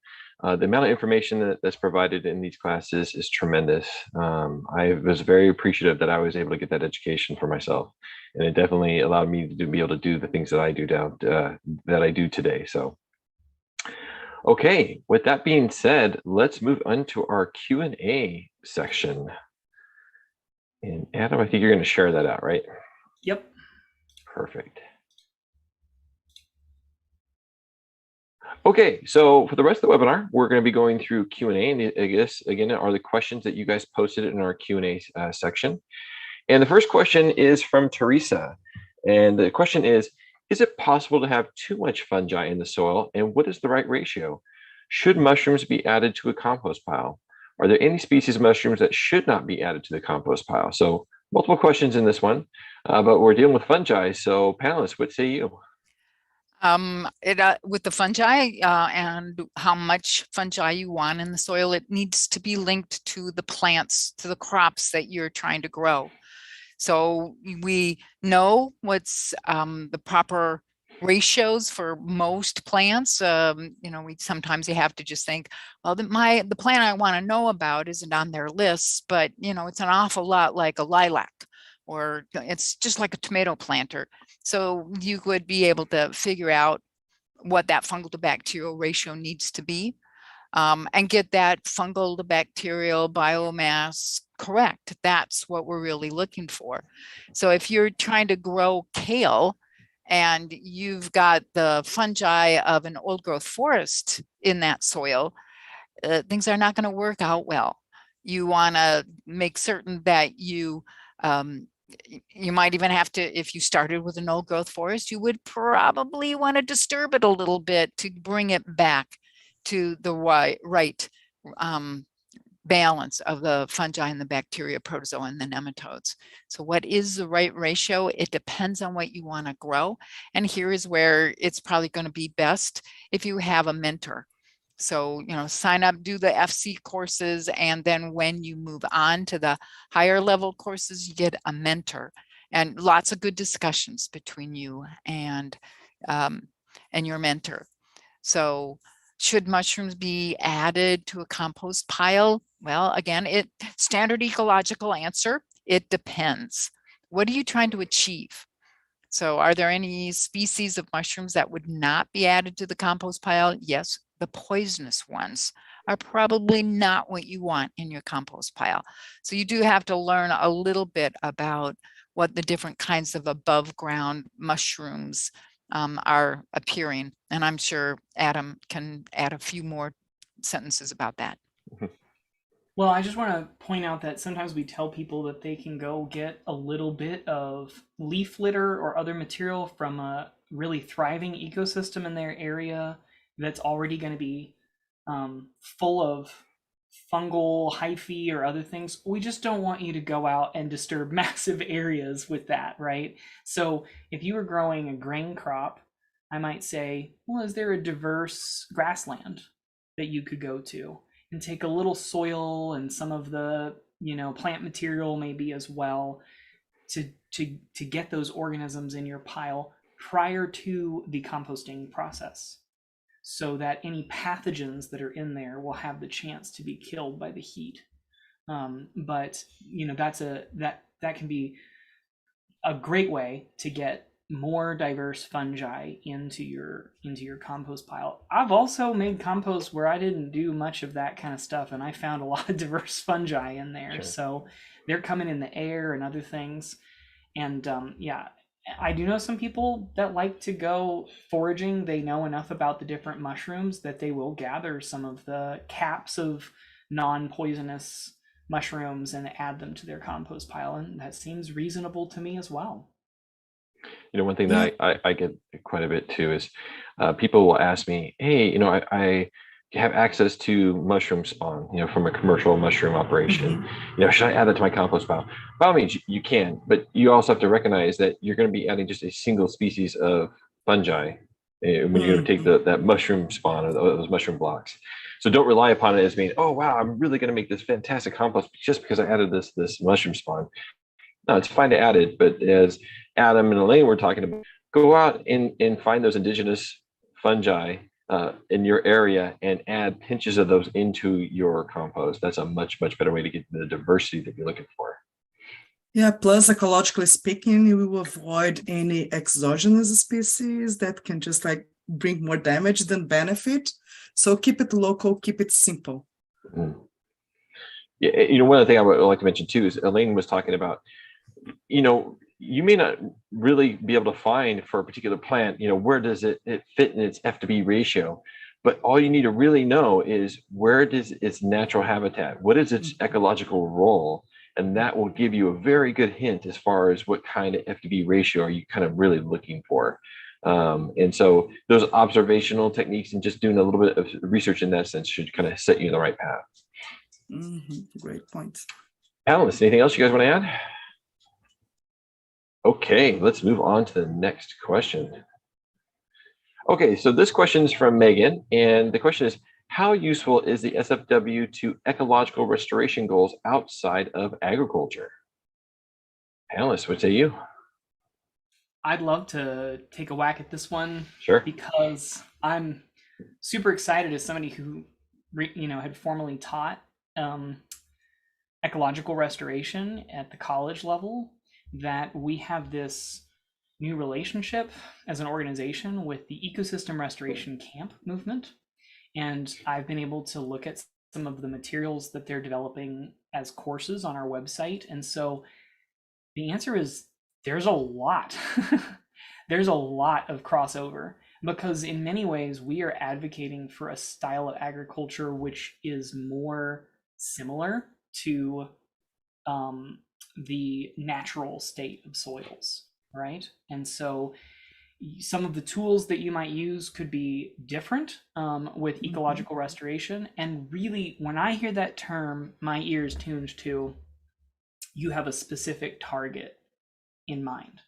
The amount of information that's provided in these classes is tremendous. I was very appreciative that I was able to get that education for myself, and it definitely allowed me to be able to do the things that I do that I do today. So, okay, with that being said, let's move on to our Q&A section. And Adam, I think you're going to share that out, right? Yep. Perfect. Okay, so for the rest of the webinar, we're going to be going through Q&A, and I guess, again, are the questions that you guys posted in our Q&A section. And the first question is from Teresa. And the question is it possible to have too much fungi in the soil, and what is the right ratio? Should mushrooms be added to a compost pile? Are there any species of mushrooms that should not be added to the compost pile? So multiple questions in this one, but we're dealing with fungi. So panelists, what say you? With the fungi and how much fungi you want in the soil, it needs to be linked to the plants, to the crops that you're trying to grow. So we know what's the proper ratios for most plants. We sometimes you have to just think, well, the plant I want to know about isn't on their list, but it's an awful lot like a lilac, or it's just like a tomato planter. So you would be able to figure out what that fungal to bacterial ratio needs to be, and get that fungal to bacterial biomass correct. That's what we're really looking for. So if you're trying to grow kale and you've got the fungi of an old growth forest in that soil, things are not going to work out well. You want to make certain that you might even have to, if you started with an old growth forest, you would probably want to disturb it a little bit to bring it back to the right balance of the fungi and the bacteria, protozoa, and the nematodes. So what is the right ratio? It depends on what you want to grow. And here is where it's probably going to be best if you have a mentor. So, sign up, do the FC courses, and then when you move on to the higher level courses, you get a mentor and lots of good discussions between you and your mentor. So should mushrooms be added to a compost pile? Well, again, standard ecological answer, it depends. What are you trying to achieve? So are there any species of mushrooms that would not be added to the compost pile? Yes. The poisonous ones are probably not what you want in your compost pile. So you do have to learn a little bit about what the different kinds of above ground mushrooms are appearing. And I'm sure Adam can add a few more sentences about that. Well, I just want to point out that sometimes we tell people that they can go get a little bit of leaf litter or other material from a really thriving ecosystem in their area that's already going to be full of fungal hyphae or other things. We just don't want you to go out and disturb massive areas with that, right? So if you were growing a grain crop, I might say, well, is there a diverse grassland that you could go to and take a little soil and some of the plant material maybe as well, to get those organisms in your pile prior to the composting process, so that any pathogens that are in there will have the chance to be killed by the heat. But that can be a great way to get more diverse fungi into your compost pile. I've also made compost where I didn't do much of that kind of stuff, and I found a lot of diverse fungi in there. Sure. So they're coming in the air and other things. And I do know some people that like to go foraging. They know enough about the different mushrooms that they will gather some of the caps of non-poisonous mushrooms and add them to their compost pile, and that seems reasonable to me as well. One thing that I get quite a bit too is people will ask me, hey, I have access to mushroom spawn, from a commercial mushroom operation. Should I add that to my compost pile? By all means, you can, but you also have to recognize that you're going to be adding just a single species of fungi when you're going to take that mushroom spawn or those mushroom blocks. So don't rely upon it as being, oh, wow, I'm really going to make this fantastic compost just because I added this mushroom spawn. No, it's fine to add it, but as Adam and Elaine were talking about, go out and find those indigenous fungi in your area and add pinches of those into your compost. That's a much, much better way to get the diversity that you're looking for. Yeah, plus ecologically speaking, you will avoid any exogenous species that can just bring more damage than benefit. So keep it local, keep it simple. Yeah, one of the things I would like to mention too is Elaine was talking about, you may not really be able to find for a particular plant, where does it fit in its F to B ratio, but all you need to really know is where does its natural habitat, what is its ecological role, and that will give you a very good hint as far as what kind of F to B ratio are you kind of really looking for. And so those observational techniques and just doing a little bit of research in that sense should kind of set you in the right path. Great point. Panelists, anything else you guys want to add? Okay, let's move on to the next question. Okay, so this question is from Megan, and the question is, how useful is the SFW to ecological restoration goals outside of agriculture? Panelists, what say you? I'd love to take a whack at this one. Sure. Because I'm super excited as somebody who, had formerly taught ecological restoration at the college level, that we have this new relationship as an organization with the Ecosystem Restoration Camp movement. And I've been able to look at some of the materials that they're developing as courses on our website. And so the answer is there's a lot. There's a lot of crossover, because in many ways we are advocating for a style of agriculture which is more similar to the natural state of soils, right? And so some of the tools that you might use could be different with ecological restoration. And really, when I hear that term, my ears tuned to, you have a specific target in mind,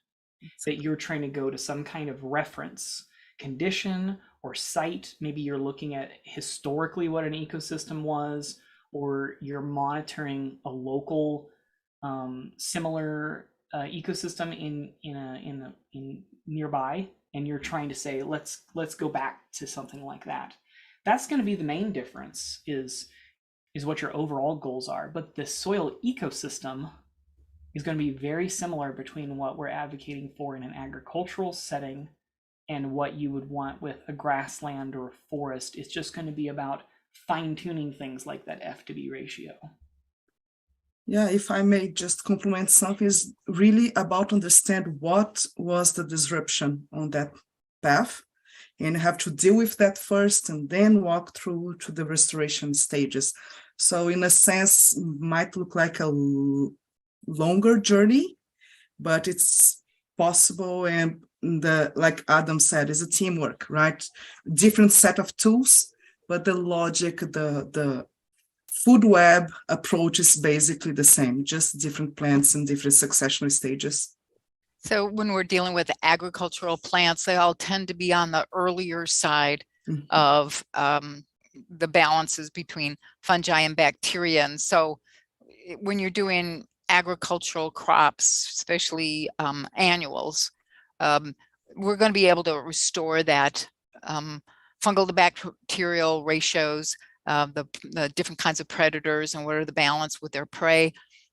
that you're trying to go to some kind of reference condition or site. Maybe you're looking at historically what an ecosystem was, or you're monitoring a local similar ecosystem in nearby, and you're trying to say, let's go back to something like that. That's going to be the main difference, is what your overall goals are. But the soil ecosystem is going to be very similar between what we're advocating for in an agricultural setting and what you would want with a grassland or a forest. It's just going to be about fine-tuning things like that F to B ratio. Yeah, if I may just complement something, is really about understand what was the disruption on that path, and have to deal with that first and then walk through to the restoration stages. So in a sense, might look like a longer journey, but it's possible. And like Adam said, is a teamwork, right? Different set of tools, but the logic, the food web approach is basically the same, just different plants and different successional stages. So when we're dealing with agricultural plants, they all tend to be on the earlier side of the balances between fungi and bacteria. And so when you're doing agricultural crops, especially annuals, we're going to be able to restore that fungal to bacterial ratios, the different kinds of predators and what are the balance with their prey.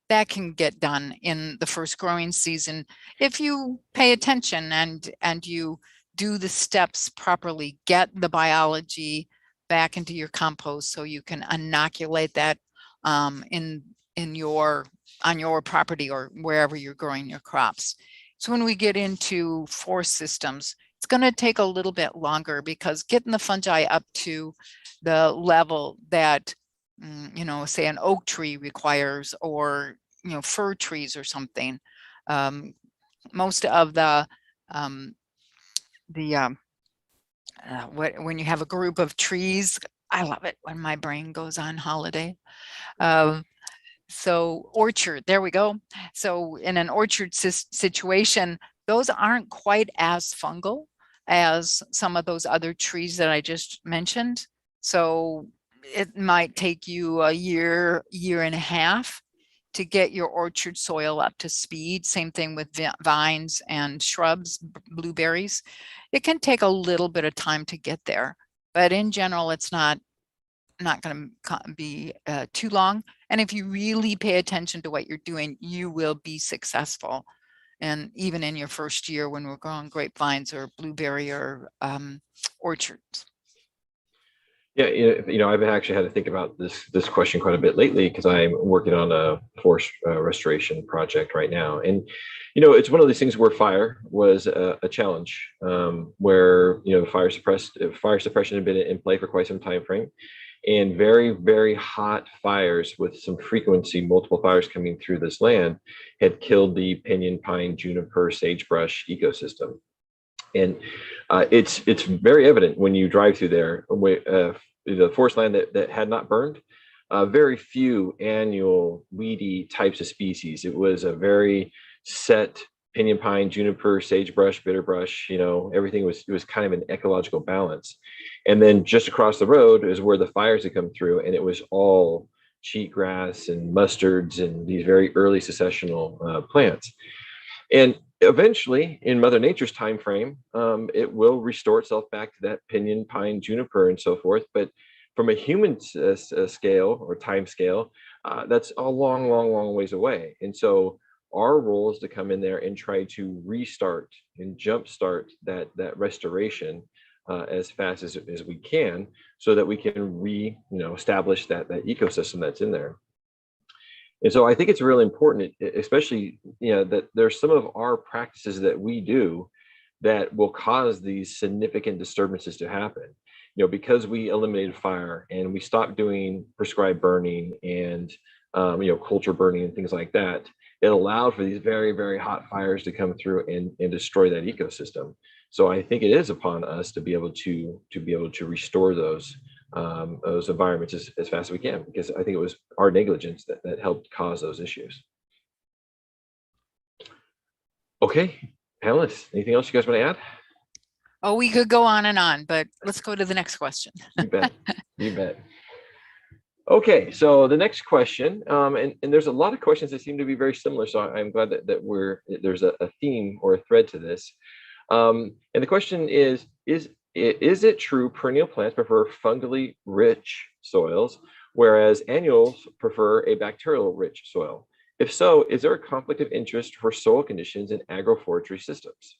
That can get done in the first growing season if you pay attention and you do the steps properly, get the biology back into your compost so you can inoculate that on your property or wherever you're growing your crops. So when we get into forest systems, it's going to take a little bit longer because getting the fungi up to the level that, say an oak tree requires, or, fir trees or something. Most of when you have a group of trees, I love it when my brain goes on holiday. So orchard, there we go. So in an orchard situation, those aren't quite as fungal as some of those other trees that I just mentioned. So it might take you a year and a half to get your orchard soil up to speed. Same thing with vines and shrubs, blueberries. It can take a little bit of time to get there, but in general, it's not going to be too long. And if you really pay attention to what you're doing, you will be successful. And even in your first year when we're growing grapevines or blueberry or orchards. Yeah, I've actually had to think about this question quite a bit lately because I'm working on a forest restoration project right now, and it's one of these things where fire was a challenge, where fire suppression had been in play for quite some time frame, and very, very hot fires with some frequency, multiple fires coming through this land had killed the pinyon, pine, juniper, sagebrush ecosystem. And it's very evident when you drive through there, the forest land that had not burned, very few annual weedy types of species. It was a very set pinyon, pine, juniper, sagebrush, bitterbrush. Everything was kind of an ecological balance. And then just across the road is where the fires had come through, and it was all cheatgrass and mustards and these very early successional plants. And eventually, in Mother Nature's time frame, it will restore itself back to that pinyon, pine, juniper, and so forth. But from a human scale or time scale, that's a long, long, long ways away. And so our role is to come in there and try to restart and jumpstart that restoration as fast as we can, so that we can establish that ecosystem that's in there. And so I think it's really important, especially, that there's some of our practices that we do that will cause these significant disturbances to happen. Because we eliminated fire and we stopped doing prescribed burning and, culture burning and things like that, it allowed for these very, very hot fires to come through and destroy that ecosystem. So I think it is upon us to be able to restore those environments as fast as we can, because I think it was our negligence that helped cause those issues. Okay, panelists, anything else you guys want to add? Oh, we could go on and on, but let's go to the next question. You bet. Okay, so the next question, and there's a lot of questions that seem to be very similar, so I'm glad that there's a theme or a thread to this. And the question is it true perennial plants prefer fungally rich soils, whereas annuals prefer a bacterial rich soil? If so, is there a conflict of interest for soil conditions in agroforestry systems?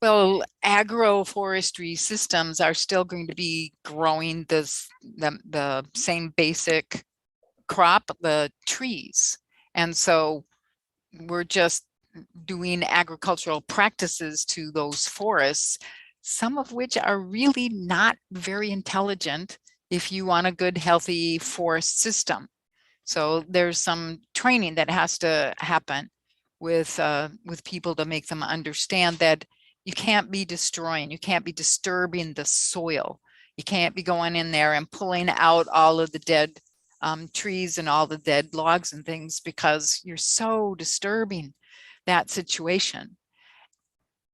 Well, agroforestry systems are still going to be growing the same basic crop, the trees. And so we're just doing agricultural practices to those forests, some of which are really not very intelligent if you want a good, healthy forest system. So there's some training that has to happen with people to make them understand that you can't be destroying, you can't be disturbing the soil. You can't be going in there and pulling out all of the dead trees and all the dead logs and things, because you're so disturbing that situation.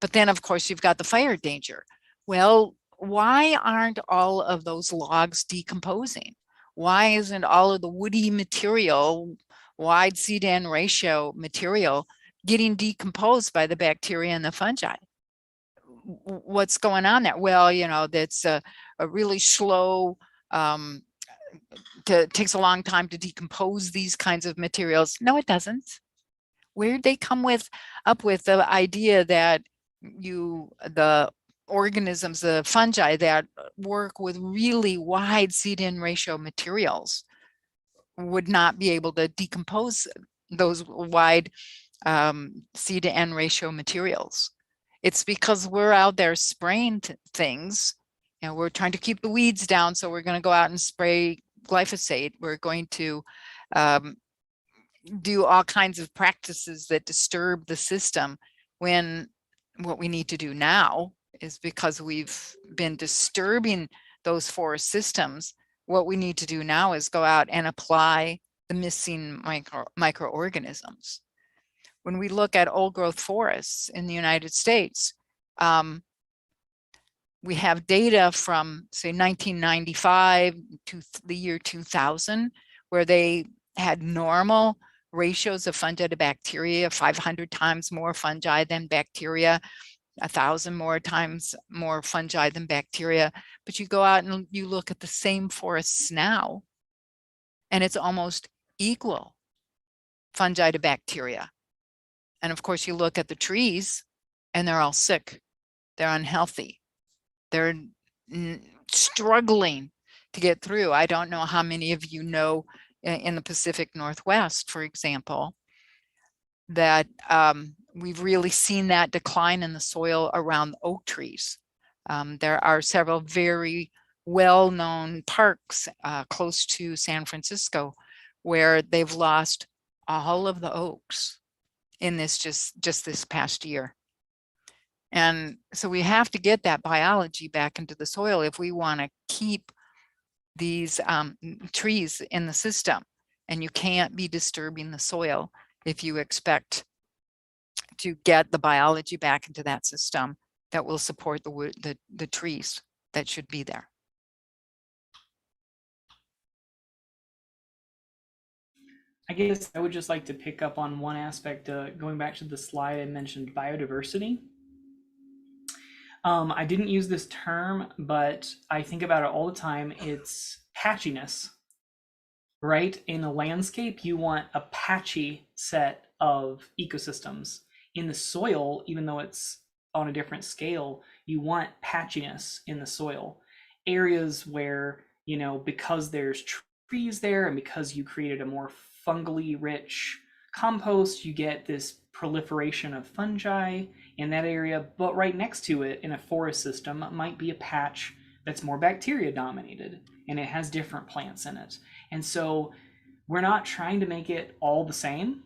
But then, of course, you've got the fire danger. Well, why aren't all of those logs decomposing? Why isn't all of the woody material, wide C to N ratio material, getting decomposed by the bacteria and the fungi? What's going on there? Well, that's a really slow, takes a long time to decompose these kinds of materials. No, it doesn't. Where'd they come up with the idea that the organisms, the fungi that work with really wide C-to-N ratio materials would not be able to decompose those wide C-to-N ratio materials? It's because we're out there spraying things, and we're trying to keep the weeds down. So we're going to go out and spray glyphosate. We're going to do all kinds of practices that disturb the system, when what we need to do now is, because we've been disturbing those forest systems, what we need to do now is go out and apply the missing microorganisms. When we look at old growth forests in the United States, we have data from, say, 1995 to the year 2000, where they had normal ratios of fungi to bacteria, 500 times more fungi than bacteria, 1,000 more times more fungi than bacteria. But you go out and you look at the same forests now, and it's almost equal fungi to bacteria. And of course, you look at the trees, and they're all sick. They're unhealthy. They're struggling to get through. I don't know how many of you know, in the Pacific Northwest, for example, that we've really seen that decline in the soil around oak trees. There are several very well-known parks close to San Francisco where they've lost all of the oaks in this just this past year. And so we have to get that biology back into the soil if we want to keep these trees in the system. And you can't be disturbing the soil if you expect to get the biology back into that system that will support the trees that should be there. I guess I would just like to pick up on one aspect, going back to the slide I mentioned, biodiversity. I didn't use this term, but I think about it all the time. It's patchiness, right? In a landscape, you want a patchy set of ecosystems. In the soil, even though it's on a different scale, you want patchiness in the soil. Areas where, because there's trees there and because you created a more fungally rich compost, you get this proliferation of fungi in that area, but right next to it in a forest system might be a patch that's more bacteria dominated and it has different plants in it. And so we're not trying to make it all the same.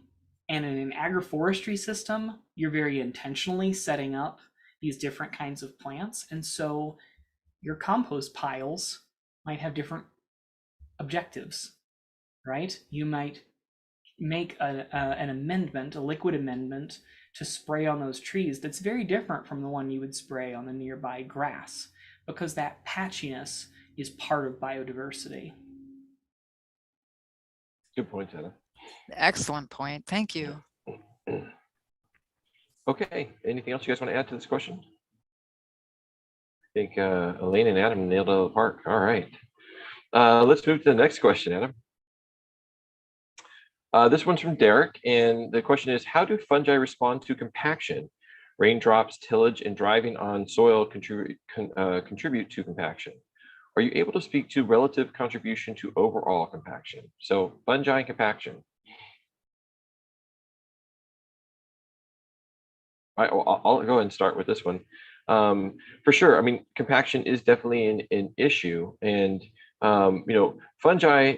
And in an agroforestry system, you're very intentionally setting up these different kinds of plants. And so your compost piles might have different objectives, right? You might make an amendment, a liquid amendment, to spray on those trees that's very different from the one you would spray on the nearby grass, because that patchiness is part of biodiversity. Good point, Anna. Excellent point. Thank you. Okay, anything else you guys want to add to this question? I think Elaine and Adam nailed it out of the park. All right. Let's move to the next question, Adam. This one's from Derek, and the question is, how do fungi respond to compaction? Raindrops, tillage, and driving on soil contribute to compaction. Are you able to speak to relative contribution to overall compaction? So fungi and compaction. I'll go ahead and start with this one. For sure, I mean, compaction is definitely an issue, and fungi,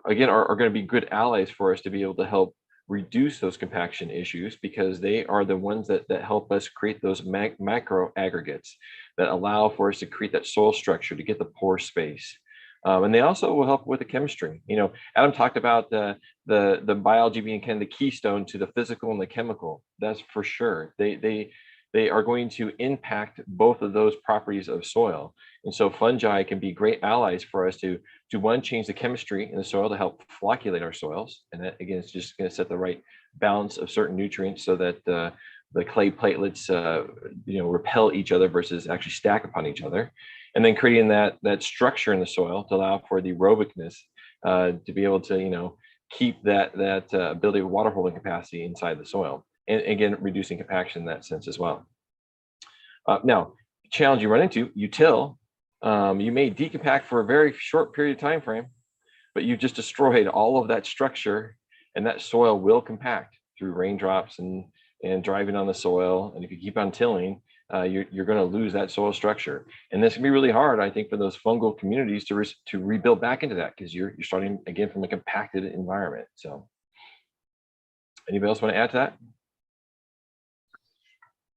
again, are going to be good allies for us to be able to help reduce those compaction issues, because they are the ones that help us create those macro aggregates that allow for us to create that soil structure to get the pore space. And they also will help with the chemistry. Adam talked about the biology being kind of the keystone to the physical and the chemical. That's for sure. They they are going to impact both of those properties of soil. And so fungi can be great allies for us to one, change the chemistry in the soil to help flocculate our soils. And that, again, it's just going to set the right balance of certain nutrients so that the clay platelets, repel each other versus actually stack upon each other. And then creating that structure in the soil to allow for the aerobicness to be able to, keep that ability of water holding capacity inside the soil. And again, reducing compaction in that sense as well. Now, challenge you run into, you till, you may decompact for a very short period of time frame, but you've just destroyed all of that structure, and that soil will compact through raindrops and driving on the soil. And if you keep on tilling, you're going to lose that soil structure, and this can be really hard, I think, for those fungal communities to rebuild back into that, because you're starting again from a compacted environment. So, anybody else want to add to that?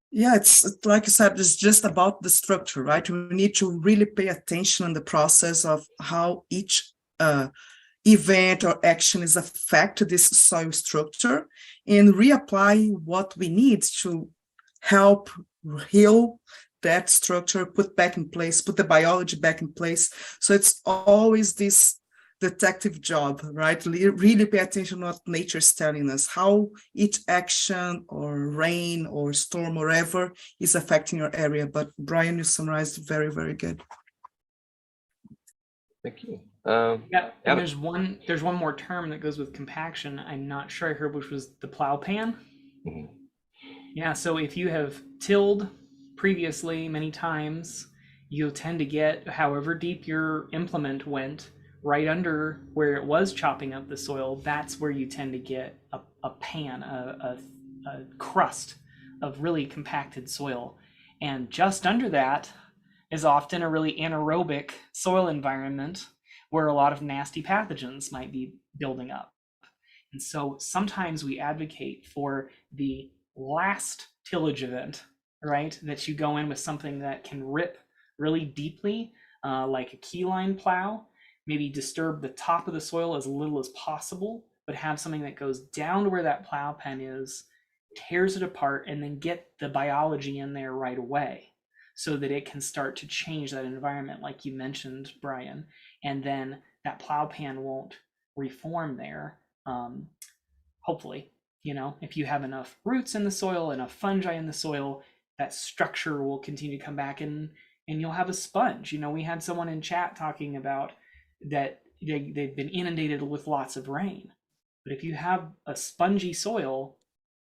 Yeah, it's like you said, it's just about the structure, right? We need to really pay attention in the process of how each event or action is affected this soil structure, and reapply what we need to help heal that structure, put back in place, put the biology back in place. So it's always this detective job, right? Really pay attention to what nature is telling us, how each action or rain or storm or whatever is affecting your area. But Brian, you summarized very, very good. Thank you. Yeah, and there's one more term that goes with compaction. I'm not sure I heard, which was the plow pan. Mhm. Yeah, so if you have tilled previously many times, you'll tend to get, however deep your implement went, right under where it was chopping up the soil. That's where you tend to get a pan, a crust of really compacted soil. And just under that is often a really anaerobic soil environment where a lot of nasty pathogens might be building up. And so sometimes we advocate for the last tillage event, right? That you go in with something that can rip really deeply, like a keyline plow, maybe disturb the top of the soil as little as possible, but have something that goes down to where that plow pen is, tears it apart, and then get the biology in there right away so that it can start to change that environment, like you mentioned, Brian. And then that plow pan won't reform there, hopefully. If you have enough roots in the soil, enough fungi in the soil, that structure will continue to come back, and you'll have a sponge. We had someone in chat talking about that they've been inundated with lots of rain. But if you have a spongy soil,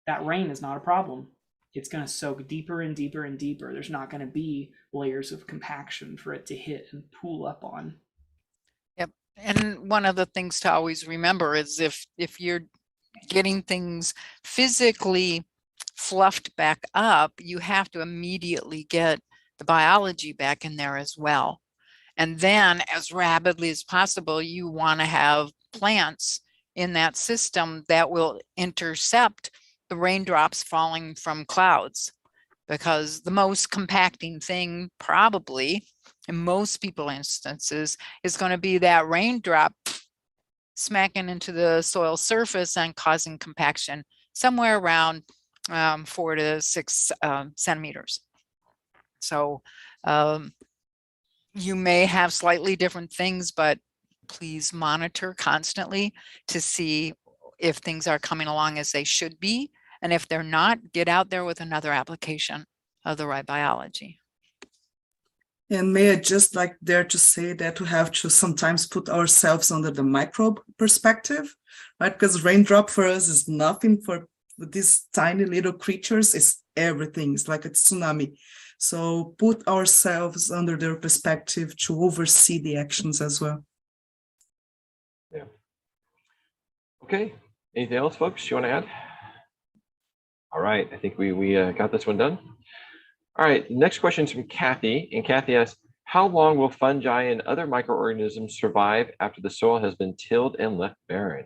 that rain is not a problem. It's going to soak deeper and deeper and deeper. There's not going to be layers of compaction for it to hit and pool up on. Yep. And one of the things to always remember is if you're getting things physically fluffed back up, you have to immediately get the biology back in there as well. And then as rapidly as possible, you want to have plants in that system that will intercept the raindrops falling from clouds, because the most compacting thing probably in most people instances is going to be that raindrop smacking into the soil surface and causing compaction somewhere around 4 to 6 centimeters. So you may have slightly different things, but please monitor constantly to see if things are coming along as they should be. And if they're not, get out there with another application of the right biology. And may I just like dare to say that we have to sometimes put ourselves under the microbe perspective, right? Because raindrop for us is nothing, for these tiny little creatures is everything. It's like a tsunami. So put ourselves under their perspective to oversee the actions as well. Yeah. Okay. Anything else, folks, you want to add? All right. I think we got this one done. All right. Next question is from Kathy. And Kathy asks, how long will fungi and other microorganisms survive after the soil has been tilled and left barren?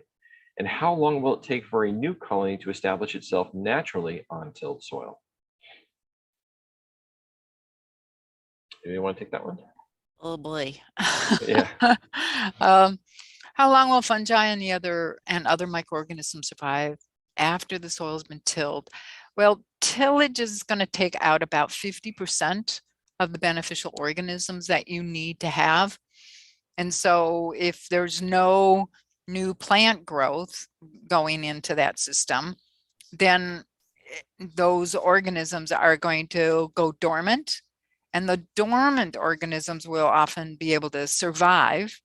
And how long will it take for a new colony to establish itself naturally on tilled soil? Anyone want to take that one? Oh boy. Yeah. How long will fungi and other microorganisms survive? after the soil's been tilled? Well, tillage is going to take out about 50% of the beneficial organisms that you need to have. And so if there's no new plant growth going into that system, then those organisms are going to go dormant, and the dormant organisms will often be able to survive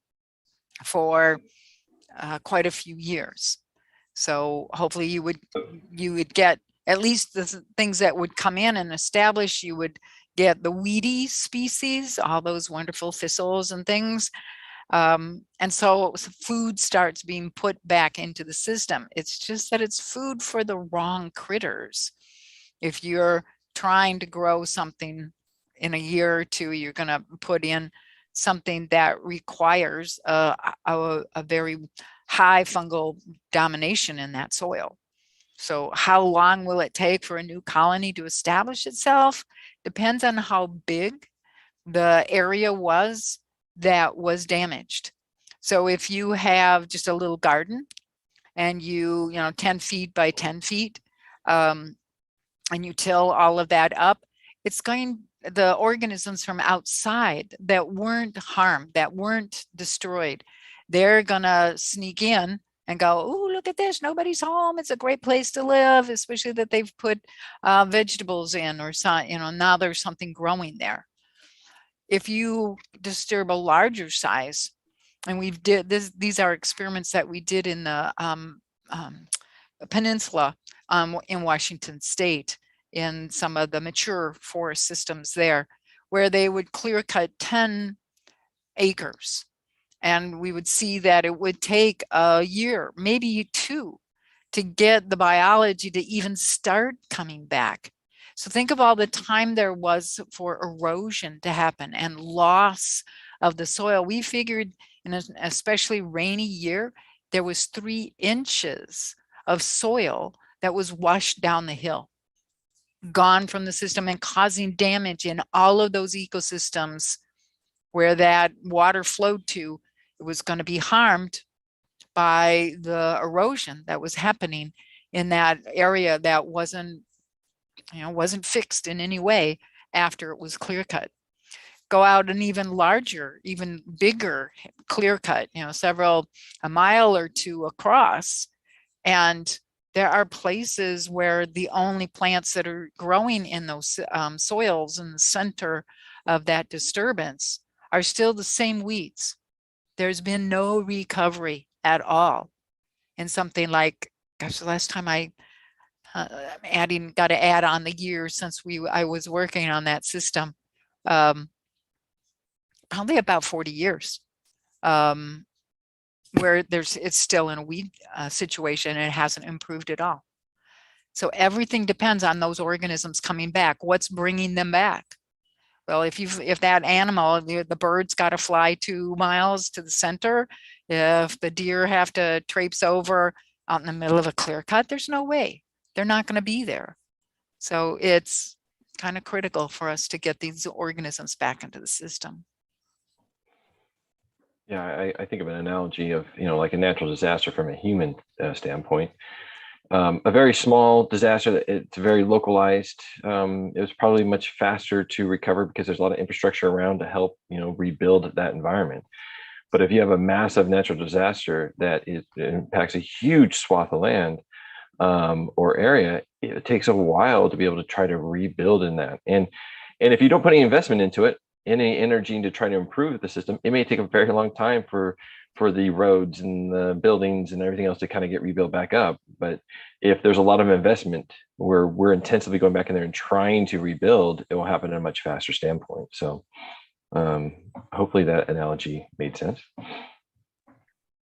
for quite a few years. So hopefully you would get at least the things that would come in and establish. You would get the weedy species, all those wonderful thistles and things. And so food starts being put back into the system. It's just that it's food for the wrong critters. If you're trying to grow something in a year or two, you're going to put in something that requires a very high fungal domination in that soil. So how long will it take for a new colony to establish itself? Depends on how big the area was that was damaged. So if you have just a little garden and you 10 feet by 10 feet, and you till all of that up, the organisms from outside that weren't harmed, that weren't destroyed, they're gonna sneak in and go, oh, look at this, nobody's home, it's a great place to live, especially that they've put vegetables in, or now there's something growing there. If you disturb a larger size, and these are experiments that we did in the peninsula in Washington State, in some of the mature forest systems there, where they would clear cut 10 acres. And we would see that it would take a year, maybe 2, to get the biology to even start coming back. So think of all the time there was for erosion to happen and loss of the soil. We figured in an especially rainy year, there was 3 inches of soil that was washed down the hill, gone from the system, and causing damage in all of those ecosystems where that water flowed to. It was going to be harmed by the erosion that was happening in that area that wasn't fixed in any way after it was clear cut. Go out an even larger, even bigger clear cut, a mile or 2 across, and there are places where the only plants that are growing in those soils in the center of that disturbance are still the same weeds. There's been no recovery at all. And something like, gosh, the last time I got to add on the years since I was working on that system, probably about 40 years, where it's still in a weed situation and it hasn't improved at all. So everything depends on those organisms coming back. What's bringing them back? Well, if that animal, the bird's got to fly 2 miles to the center, if the deer have to traipse over out in the middle of a clear cut, there's no way. They're not going to be there. So it's kind of critical for us to get these organisms back into the system. Yeah, I think of an analogy of, like a natural disaster from a human standpoint. A very small disaster, it's very localized. It was probably much faster to recover because there's a lot of infrastructure around to help, rebuild that environment. But if you have a massive natural disaster that impacts a huge swath of land or area, it takes a while to be able to try to rebuild in that. And if you don't put any investment into it, any energy to try to improve the system, it may take a very long time for the roads and the buildings and everything else to kind of get rebuilt back up. But if there's a lot of investment where we're intensively going back in there and trying to rebuild, it will happen at a much faster standpoint. So hopefully that analogy made sense.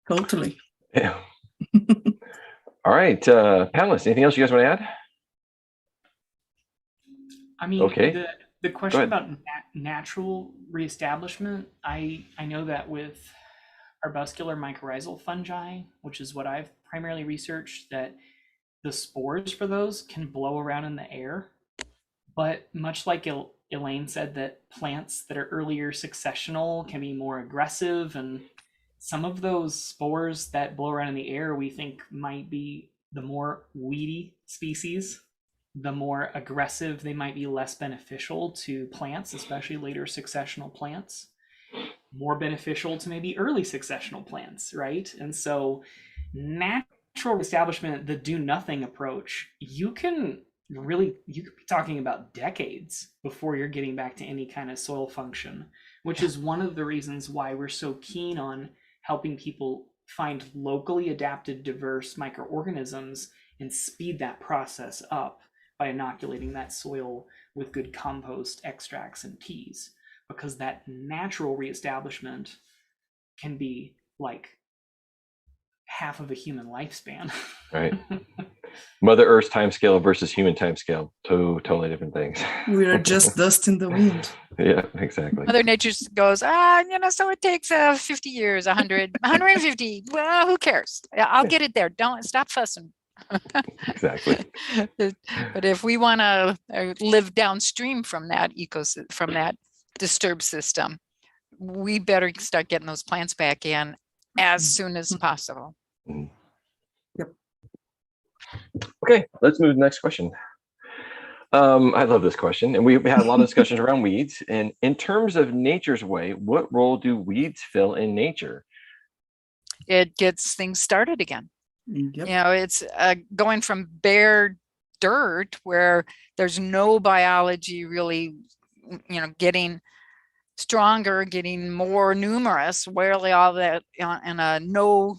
Totally. Yeah. All right, panelists, anything else you guys want to add? I mean, okay. The question about natural reestablishment, I know that with arbuscular mycorrhizal fungi, which is what I've primarily researched, that the spores for those can blow around in the air. But much like Elaine said, that plants that are earlier successional can be more aggressive, and some of those spores that blow around in the air we think might be the more weedy species, the more aggressive they might be, less beneficial to plants, especially later successional plants, more beneficial to maybe early successional plants, right? And so natural establishment, the do nothing approach, you could be talking about decades before you're getting back to any kind of soil function, which is one of the reasons why we're so keen on helping people find locally adapted diverse microorganisms and speed that process up by inoculating that soil with good compost, extracts, and teas, because that natural reestablishment can be like half of a human lifespan. Right. Mother Earth's timescale versus human timescale, totally different things. We are just dust in the wind. Yeah, exactly. Mother Nature goes, so it takes 50 years, 100, 150. Well, who cares? I'll get it there. Don't stop fussing. Exactly. But if we want to live downstream from that ecosystem, from that disturbed system, we better start getting those plants back in as soon as possible. Mhm. Yep. Okay, let's move to the next question. I love this question, and we've had a lot of discussions around weeds. And in terms of nature's way, what role do weeds fill in nature? It gets things started again. Yep. It's going from bare dirt where there's no biology really, getting stronger, getting more numerous, where all that in a no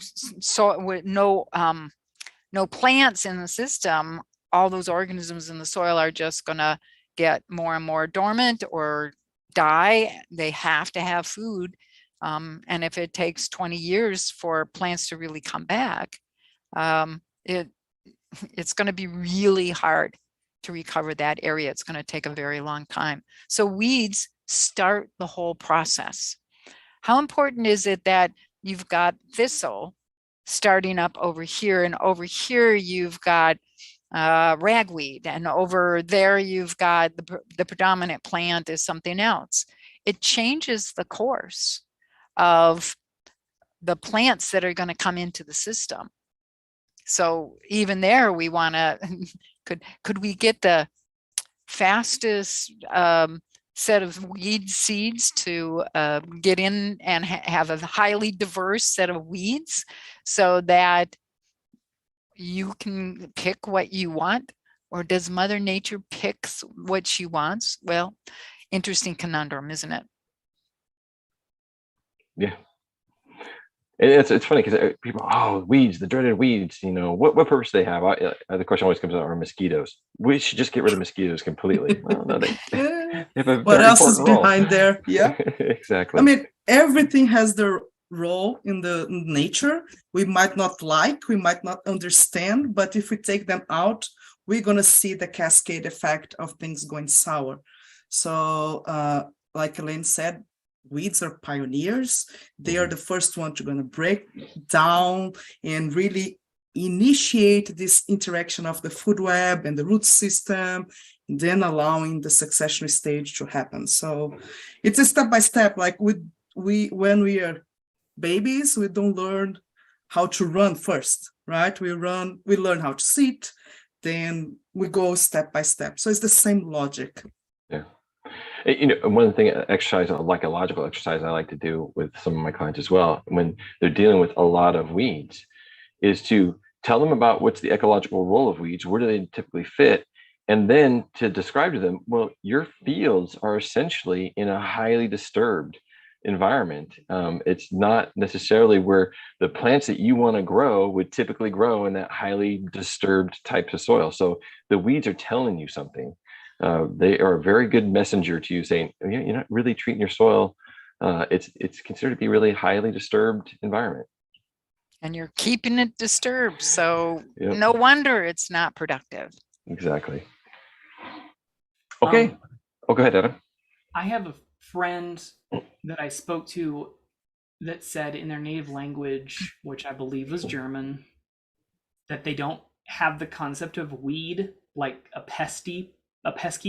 plants in the system, all those organisms in the soil are just going to get more and more dormant or die. They have to have food. And if it takes 20 years for plants to really come back, it's going to be really hard to recover that area. It's going to take a very long time. So weeds start the whole process. How important is it that you've got thistle starting up over here, and over here you've got ragweed, and over there you've got the predominant plant is something else? It changes the course of the plants that are going to come into the system. So even there, we want to, could we get the fastest set of weed seeds to get in and have a highly diverse set of weeds so that you can pick what you want? Or does Mother Nature pick what she wants? Well, interesting conundrum, isn't it? Yeah. And it's funny because people, weeds, the dreaded weeds, what purpose do they have? The question always comes out, are mosquitoes. We should just get rid of mosquitoes completely. Well, no, they have a What else is important role. behind there? Yeah. Exactly. I mean, everything has their role in the nature. We might not like, we might not understand, but if we take them out, we're going to see the cascade effect of things going sour. So like Elaine said, weeds are pioneers. They are the first one to going to break down and really initiate this interaction of the food web and the root system, then allowing the succession stage to happen. So it's a step by step. Like when we are babies, we don't learn how to run first, right? We learn how to sit, then we go step by step. So it's the same logic. Yeah. One of the things, exercise, like a logical exercise I like to do with some of my clients as well, when they're dealing with a lot of weeds, is to tell them about what's the ecological role of weeds, where do they typically fit, and then to describe to them, well, your fields are essentially in a highly disturbed environment. It's not necessarily where the plants that you want to grow would typically grow in that highly disturbed types of soil. So the weeds are telling you something. They are a very good messenger to you, saying you're not really treating your soil. It's considered to be really highly disturbed environment. And you're keeping it disturbed. So Yep. No wonder it's not productive. Exactly. Okay. Go ahead, Adam. I have a friend that I spoke to that said in their native language, which I believe was German, that they don't have the concept of weed like a pesky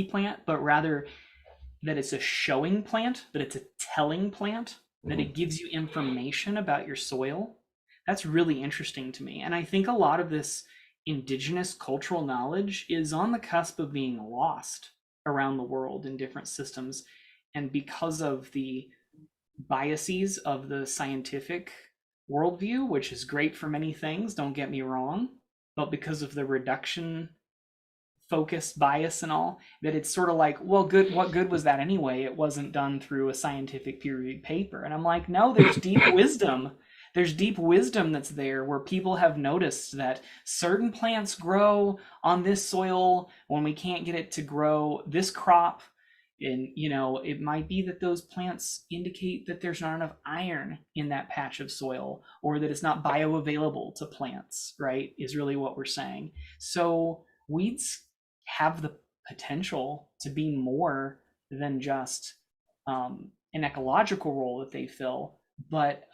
plant, but rather that it's a showing plant, that it's a telling plant, that it gives you information about your soil. That's really interesting to me. And I think a lot of this indigenous cultural knowledge is on the cusp of being lost around the world in different systems. And because of the biases of the scientific worldview, which is great for many things, don't get me wrong, but because of the reduction focused bias and all, that it's sort of like, well, good, what good was that anyway? It wasn't done through a scientific peer-reviewed paper. And I'm like, no, there's deep wisdom. There's deep wisdom that's there, where people have noticed that certain plants grow on this soil when we can't get it to grow this crop. And, you know, it might be that those plants indicate that there's not enough iron in that patch of soil, or that it's not bioavailable to plants, right? Is really what we're saying. So weeds have the potential to be more than just an ecological role that they fill, but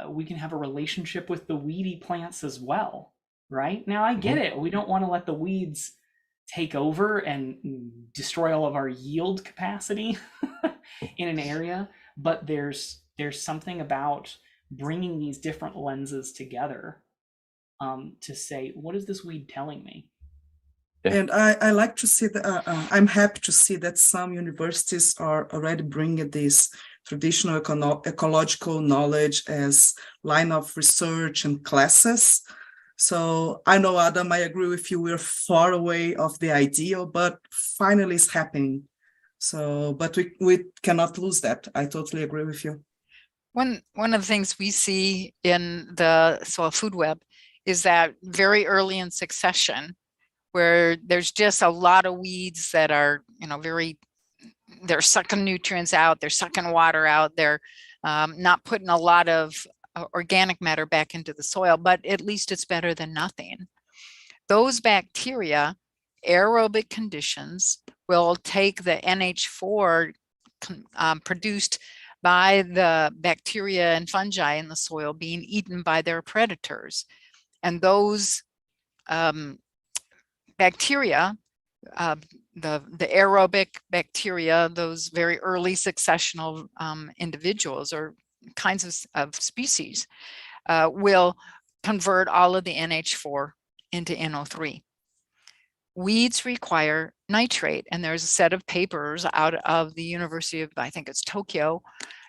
we can have a relationship with the weedy plants as well, right? Now, I get it. We don't want to let the weeds take over and destroy all of our yield capacity in an area, but there's something about bringing these different lenses together to say, what is this weed telling me? And I like to see that I'm happy to see that some universities are already bringing this traditional ecological knowledge as line of research and classes. So I know, Adam, I agree with you. We're far away of the ideal, but finally it's happening. So, but we cannot lose that. I totally agree with you. One of the things we see in the soil food web is that very early in succession, where there's just a lot of weeds that are, you know, they're sucking nutrients out, they're sucking water out, they're not putting a lot of organic matter back into the soil, but at least it's better than nothing. Those bacteria, aerobic conditions, will take the NH4 produced by the bacteria and fungi in the soil being eaten by their predators. And those bacteria, the aerobic bacteria, those very early successional individuals or kinds of species, will convert all of the NH4 into NO3. Weeds require nitrate, and there's a set of papers out of the University of, I think it's Tokyo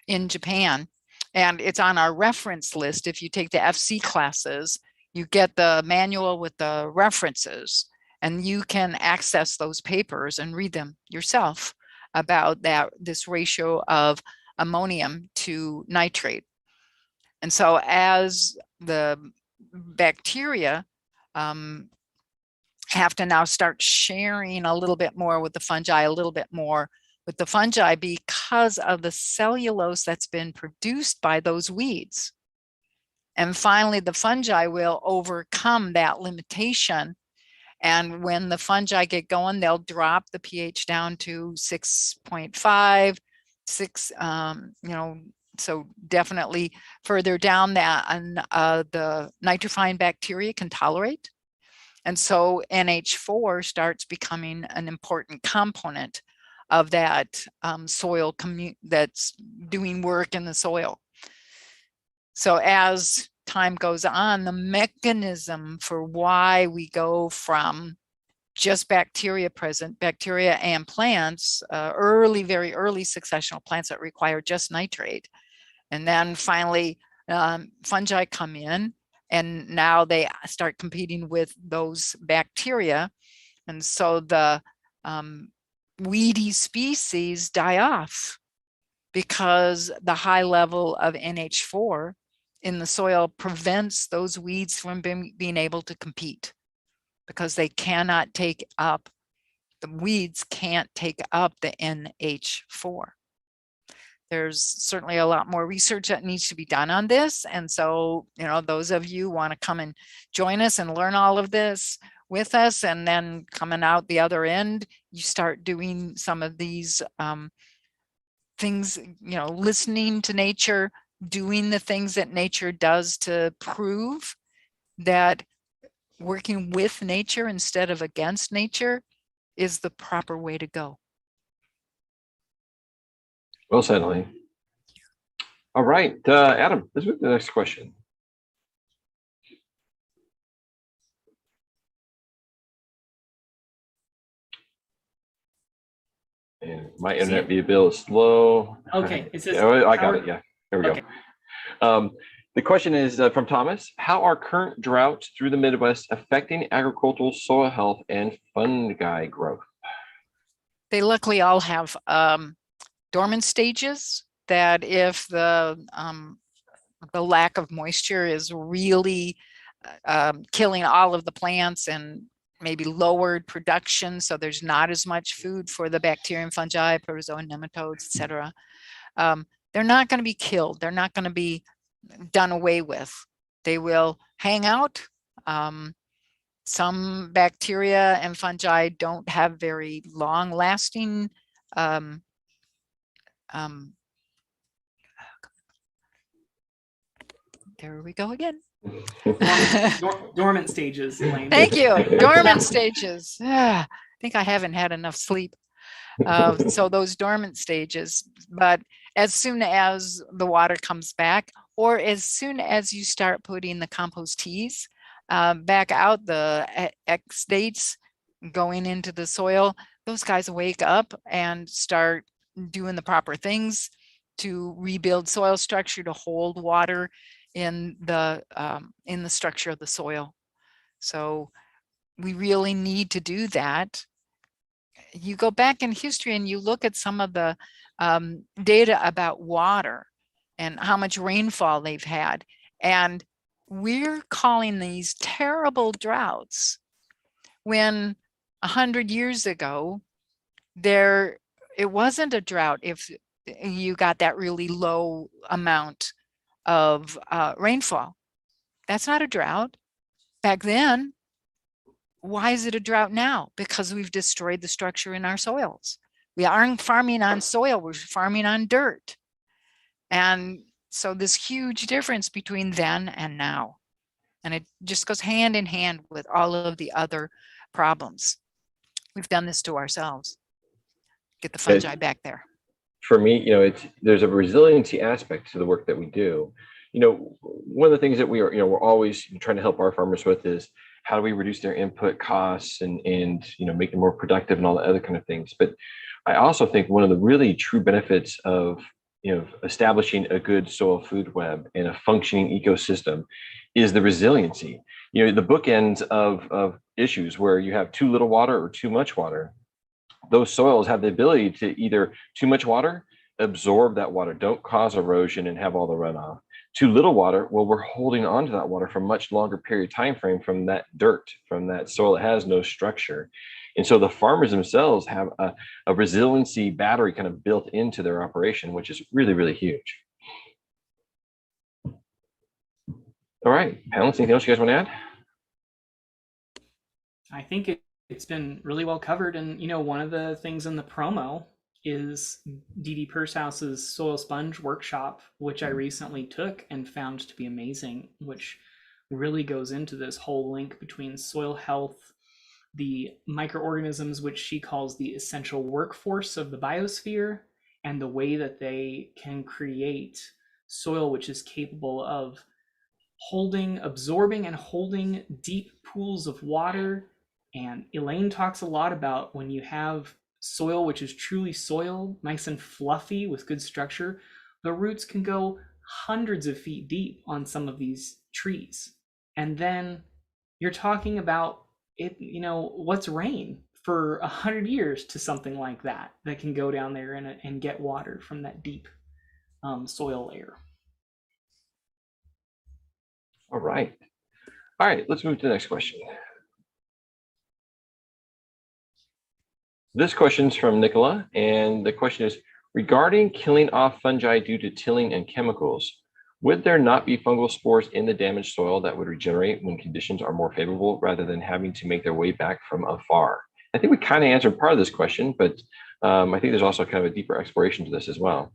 in Japan, and it's on our reference list. If you take the FC classes, you get the manual with the references, and you can access those papers and read them yourself about this ratio of ammonium to nitrate. And so as the bacteria have to now start sharing a little bit more with the fungi, because of the cellulose that's been produced by those weeds. And finally, the fungi will overcome that limitation. And when the fungi get going, they'll drop the pH down to 6.5, 6, so definitely further down that, and the nitrifying bacteria can tolerate. And so NH4 starts becoming an important component of that soil that's doing work in the soil. So as time goes on, the mechanism for why we go from just bacteria and plants, very early successional plants that require just nitrate. And then finally, fungi come in, and now they start competing with those bacteria. And so the weedy species die off because the high level of NH4 in the soil prevents those weeds from being able to compete, because they cannot take up, the weeds can't take up the NH4. There's certainly a lot more research that needs to be done on this. And so, those of you want to come and join us and learn all of this with us, and then coming out the other end, you start doing some of these things, listening to nature, doing the things that nature does to prove that working with nature instead of against nature is the proper way to go. Well said, Elaine. All right, Adam, let's move to the next question. And my internet via bill is slow. Okay, it says I got Howard- it. Yeah, there we Okay. go. The question is from Thomas. How are current droughts through the Midwest affecting agricultural soil health and fungi growth? They luckily all have dormant stages that if the lack of moisture is really killing all of the plants and maybe lowered production, so there's not as much food for the bacteria and fungi, protozoa, nematodes, etc. They're not going to be killed. They're not going to be done away with. They will hang out. Some bacteria and fungi don't have very long lasting there we go again. Dormant stages, Elaine. Thank you. Dormant stages. I think I haven't had enough sleep. So those dormant stages, but as soon as the water comes back, or as soon as you start putting the compost teas back out, the exudates going into the soil, those guys wake up and start doing the proper things to rebuild soil structure, to hold water in the structure of the soil. So we really need to do that. You go back in history and you look at some of the data about water and how much rainfall they've had, and we're calling these terrible droughts when 100 years ago it wasn't a drought if you got that really low amount of rainfall. That's not a drought. Back then, why is it a drought now? Because we've destroyed the structure in our soils. We aren't farming on soil, we're farming on dirt. And so this huge difference between then and now. And it just goes hand in hand with all of the other problems. We've done this to ourselves. Get the fungi back there. For me, there's a resiliency aspect to the work that we do. One of the things that we're always trying to help our farmers with is how do we reduce their input costs and make them more productive and all the other kind of things. But I also think one of the really true benefits of establishing a good soil food web and a functioning ecosystem is the resiliency. The bookends of issues where you have too little water or too much water. Those soils have the ability to either too much water, absorb that water, don't cause erosion and have all the runoff. Too little water, well, we're holding on to that water for a much longer period of time frame from that dirt, from that soil that has no structure. And so the farmers themselves have a resiliency battery kind of built into their operation, which is really, really huge. All right, panelists, anything else you guys want to add? I think it's been really well covered. And, one of the things in the promo is Dee Pursehouse's Soil Sponge Workshop, which I recently took and found to be amazing, which really goes into this whole link between soil health, the microorganisms, which she calls the essential workforce of the biosphere, and the way that they can create soil which is capable of absorbing and holding deep pools of water. And Elaine talks a lot about when you have soil which is truly soil, nice and fluffy with good structure, the roots can go hundreds of feet deep on some of these trees. And then you're talking about it, what's rain for 100 years to something like that can go down there and get water from that deep soil layer. All right, let's move to the next question. This question's from Nicola, and the question is, regarding killing off fungi due to tilling and chemicals, would there not be fungal spores in the damaged soil that would regenerate when conditions are more favorable rather than having to make their way back from afar? I think we kind of answered part of this question, but I think there's also kind of a deeper exploration to this as well.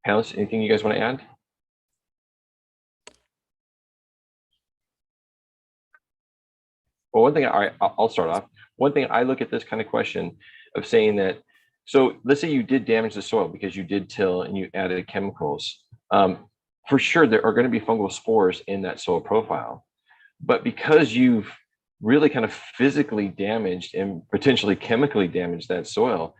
Panelists, anything you guys want to add? Well, one thing, I'll start off. One thing I look at this kind of question of saying that, so let's say you did damage the soil because you did till and you added chemicals. For sure, there are going to be fungal spores in that soil profile. But because you've really kind of physically damaged and potentially chemically damaged that soil,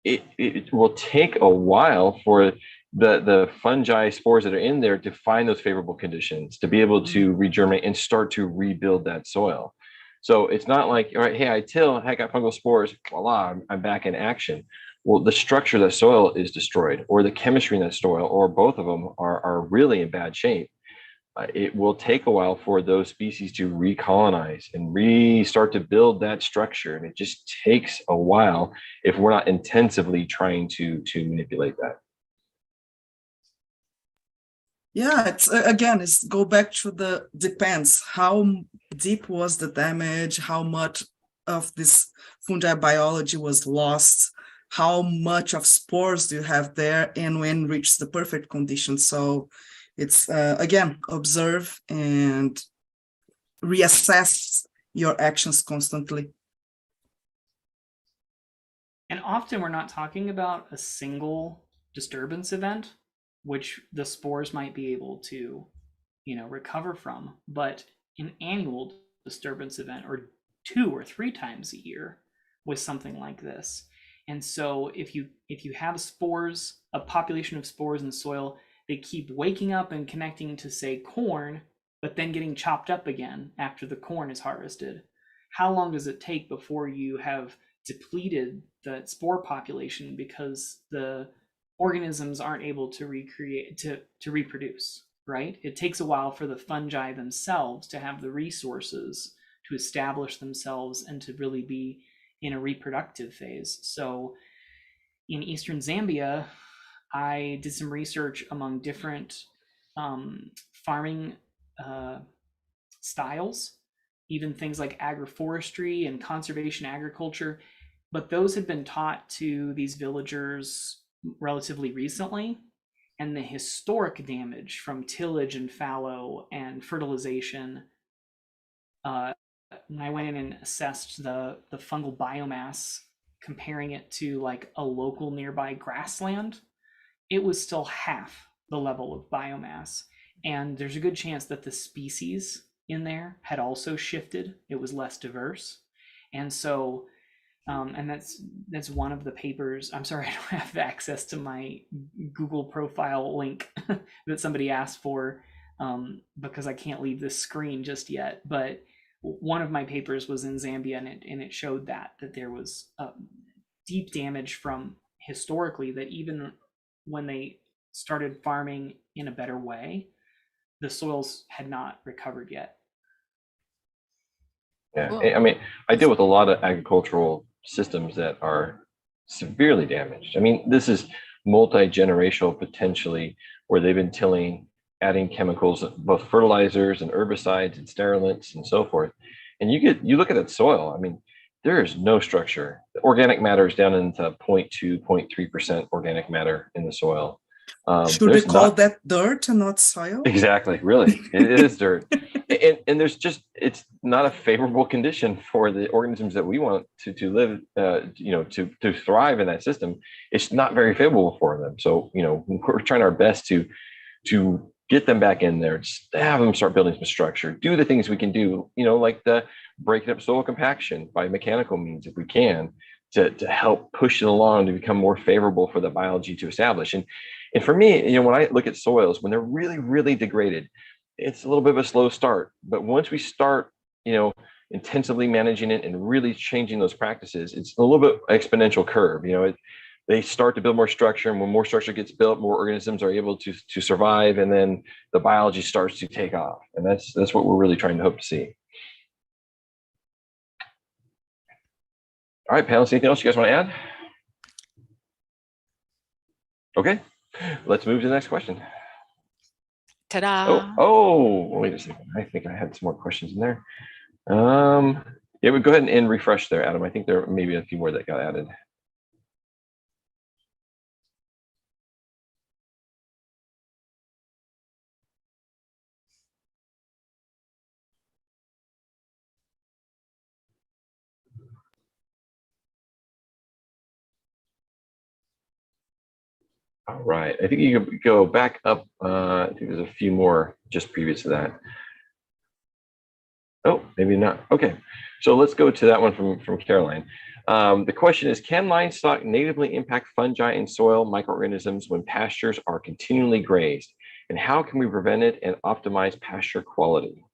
it will take a while for the fungi spores that are in there to find those favorable conditions to be able to regerminate and start to rebuild that soil. So it's not like, all right, hey, I till, I got fungal spores, voila, I'm back in action. Well, the structure of the soil is destroyed, or the chemistry in that soil, or both of them are really in bad shape. It will take a while for those species to recolonize and restart to build that structure. And it just takes a while if we're not intensively trying to manipulate that. Yeah, it's again, it's go back to the depends. How deep was the damage? How much of this fungi biology was lost? How much of spores do you have there? And when reach the perfect conditions? So it's again, observe and reassess your actions constantly. And often we're not talking about a single disturbance event, which the spores might be able to, recover from, but an annual disturbance event, or 2 or 3 times a year, with something like this. And so if you have spores, a population of spores in the soil, they keep waking up and connecting to, say, corn, but then getting chopped up again after the corn is harvested. How long does it take before you have depleted the spore population because the organisms aren't able to recreate, to reproduce, right? It takes a while for the fungi themselves to have the resources to establish themselves and to really be in a reproductive phase. So in Eastern Zambia, I did some research among different farming styles, even things like agroforestry and conservation agriculture, but those had been taught to these villagers relatively recently, and the historic damage from tillage and fallow and fertilization, when I went in and assessed the fungal biomass, comparing it to like a local nearby grassland, it was still half the level of biomass. And there's a good chance that the species in there had also shifted. It was less diverse. And so, and that's one of the papers. I'm sorry, I don't have access to my Google profile link that somebody asked for, because I can't leave this screen just yet. But one of my papers was in Zambia, and it showed that there was deep damage from historically, that even when they started farming in a better way, the soils had not recovered yet. Yeah, Cool. I mean, I deal with a lot of agricultural systems that are severely damaged. I mean, this is multi-generational potentially, where they've been tilling, adding chemicals, both fertilizers and herbicides and sterilants and so forth. And you look at that soil, I mean, there is no structure. The organic matter is down into 0.2, 0.3% organic matter in the soil. Should we call that dirt and not soil? Exactly, really. It is dirt. And there's just, it's not a favorable condition for the organisms that we want to live, to thrive in that system. It's not very favorable for them. So, we're trying our best to get them back in there, just have them start building some structure, do the things we can do, like the breaking up soil compaction by mechanical means, if we can, to help push it along to become more favorable for the biology to establish. And for me, when I look at soils, when they're really, really degraded, it's a little bit of a slow start. But once we start, intensively managing it and really changing those practices, it's a little bit exponential curve. They start to build more structure, and when more structure gets built, more organisms are able to survive, and then the biology starts to take off. And that's what we're really trying to hope to see. All right, panelists, anything else you guys want to add? Okay, let's move to the next question. Ta-da! Oh, wait a second. I think I had some more questions in there. Yeah, we go ahead and refresh there, Adam. I think there may be a few more that got added. All right, I think you could go back up. I think there's a few more just previous to that. Oh, maybe not. Okay, so let's go to that one from Caroline. The question is, can livestock natively impact fungi and soil microorganisms when pastures are continually grazed? And how can we prevent it and optimize pasture quality?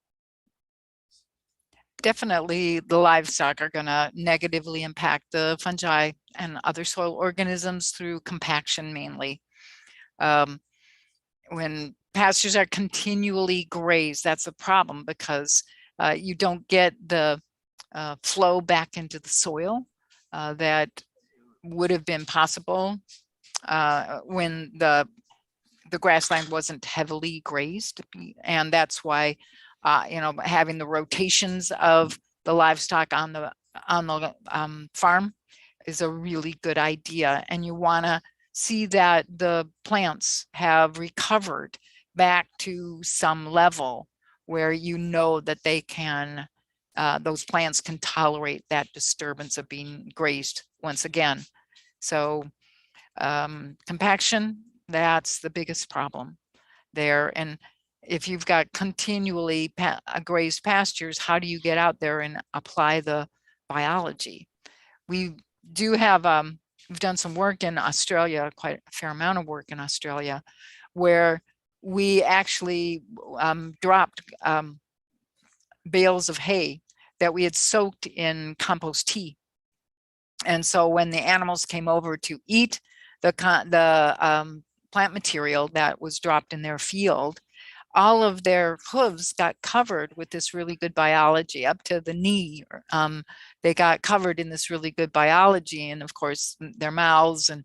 Definitely the livestock are going to negatively impact the fungi and other soil organisms through compaction mainly. When pastures are continually grazed, that's a problem because you don't get the flow back into the soil that would have been possible when the grassland wasn't heavily grazed. And that's why having the rotations of the livestock on the farm is a really good idea. And you want to see that the plants have recovered back to some level where you know that they can, those plants can tolerate that disturbance of being grazed once again. So compaction, that's the biggest problem there. And if you've got continually grazed pastures, how do you get out there and apply the biology? We do have, we've done some work in Australia, quite a fair amount of work in Australia, where we actually dropped bales of hay that we had soaked in compost tea. And so when the animals came over to eat the plant material that was dropped in their field, all of their hooves got covered with this really good biology up to the knee. They got covered in this really good biology. And of course, their mouths, and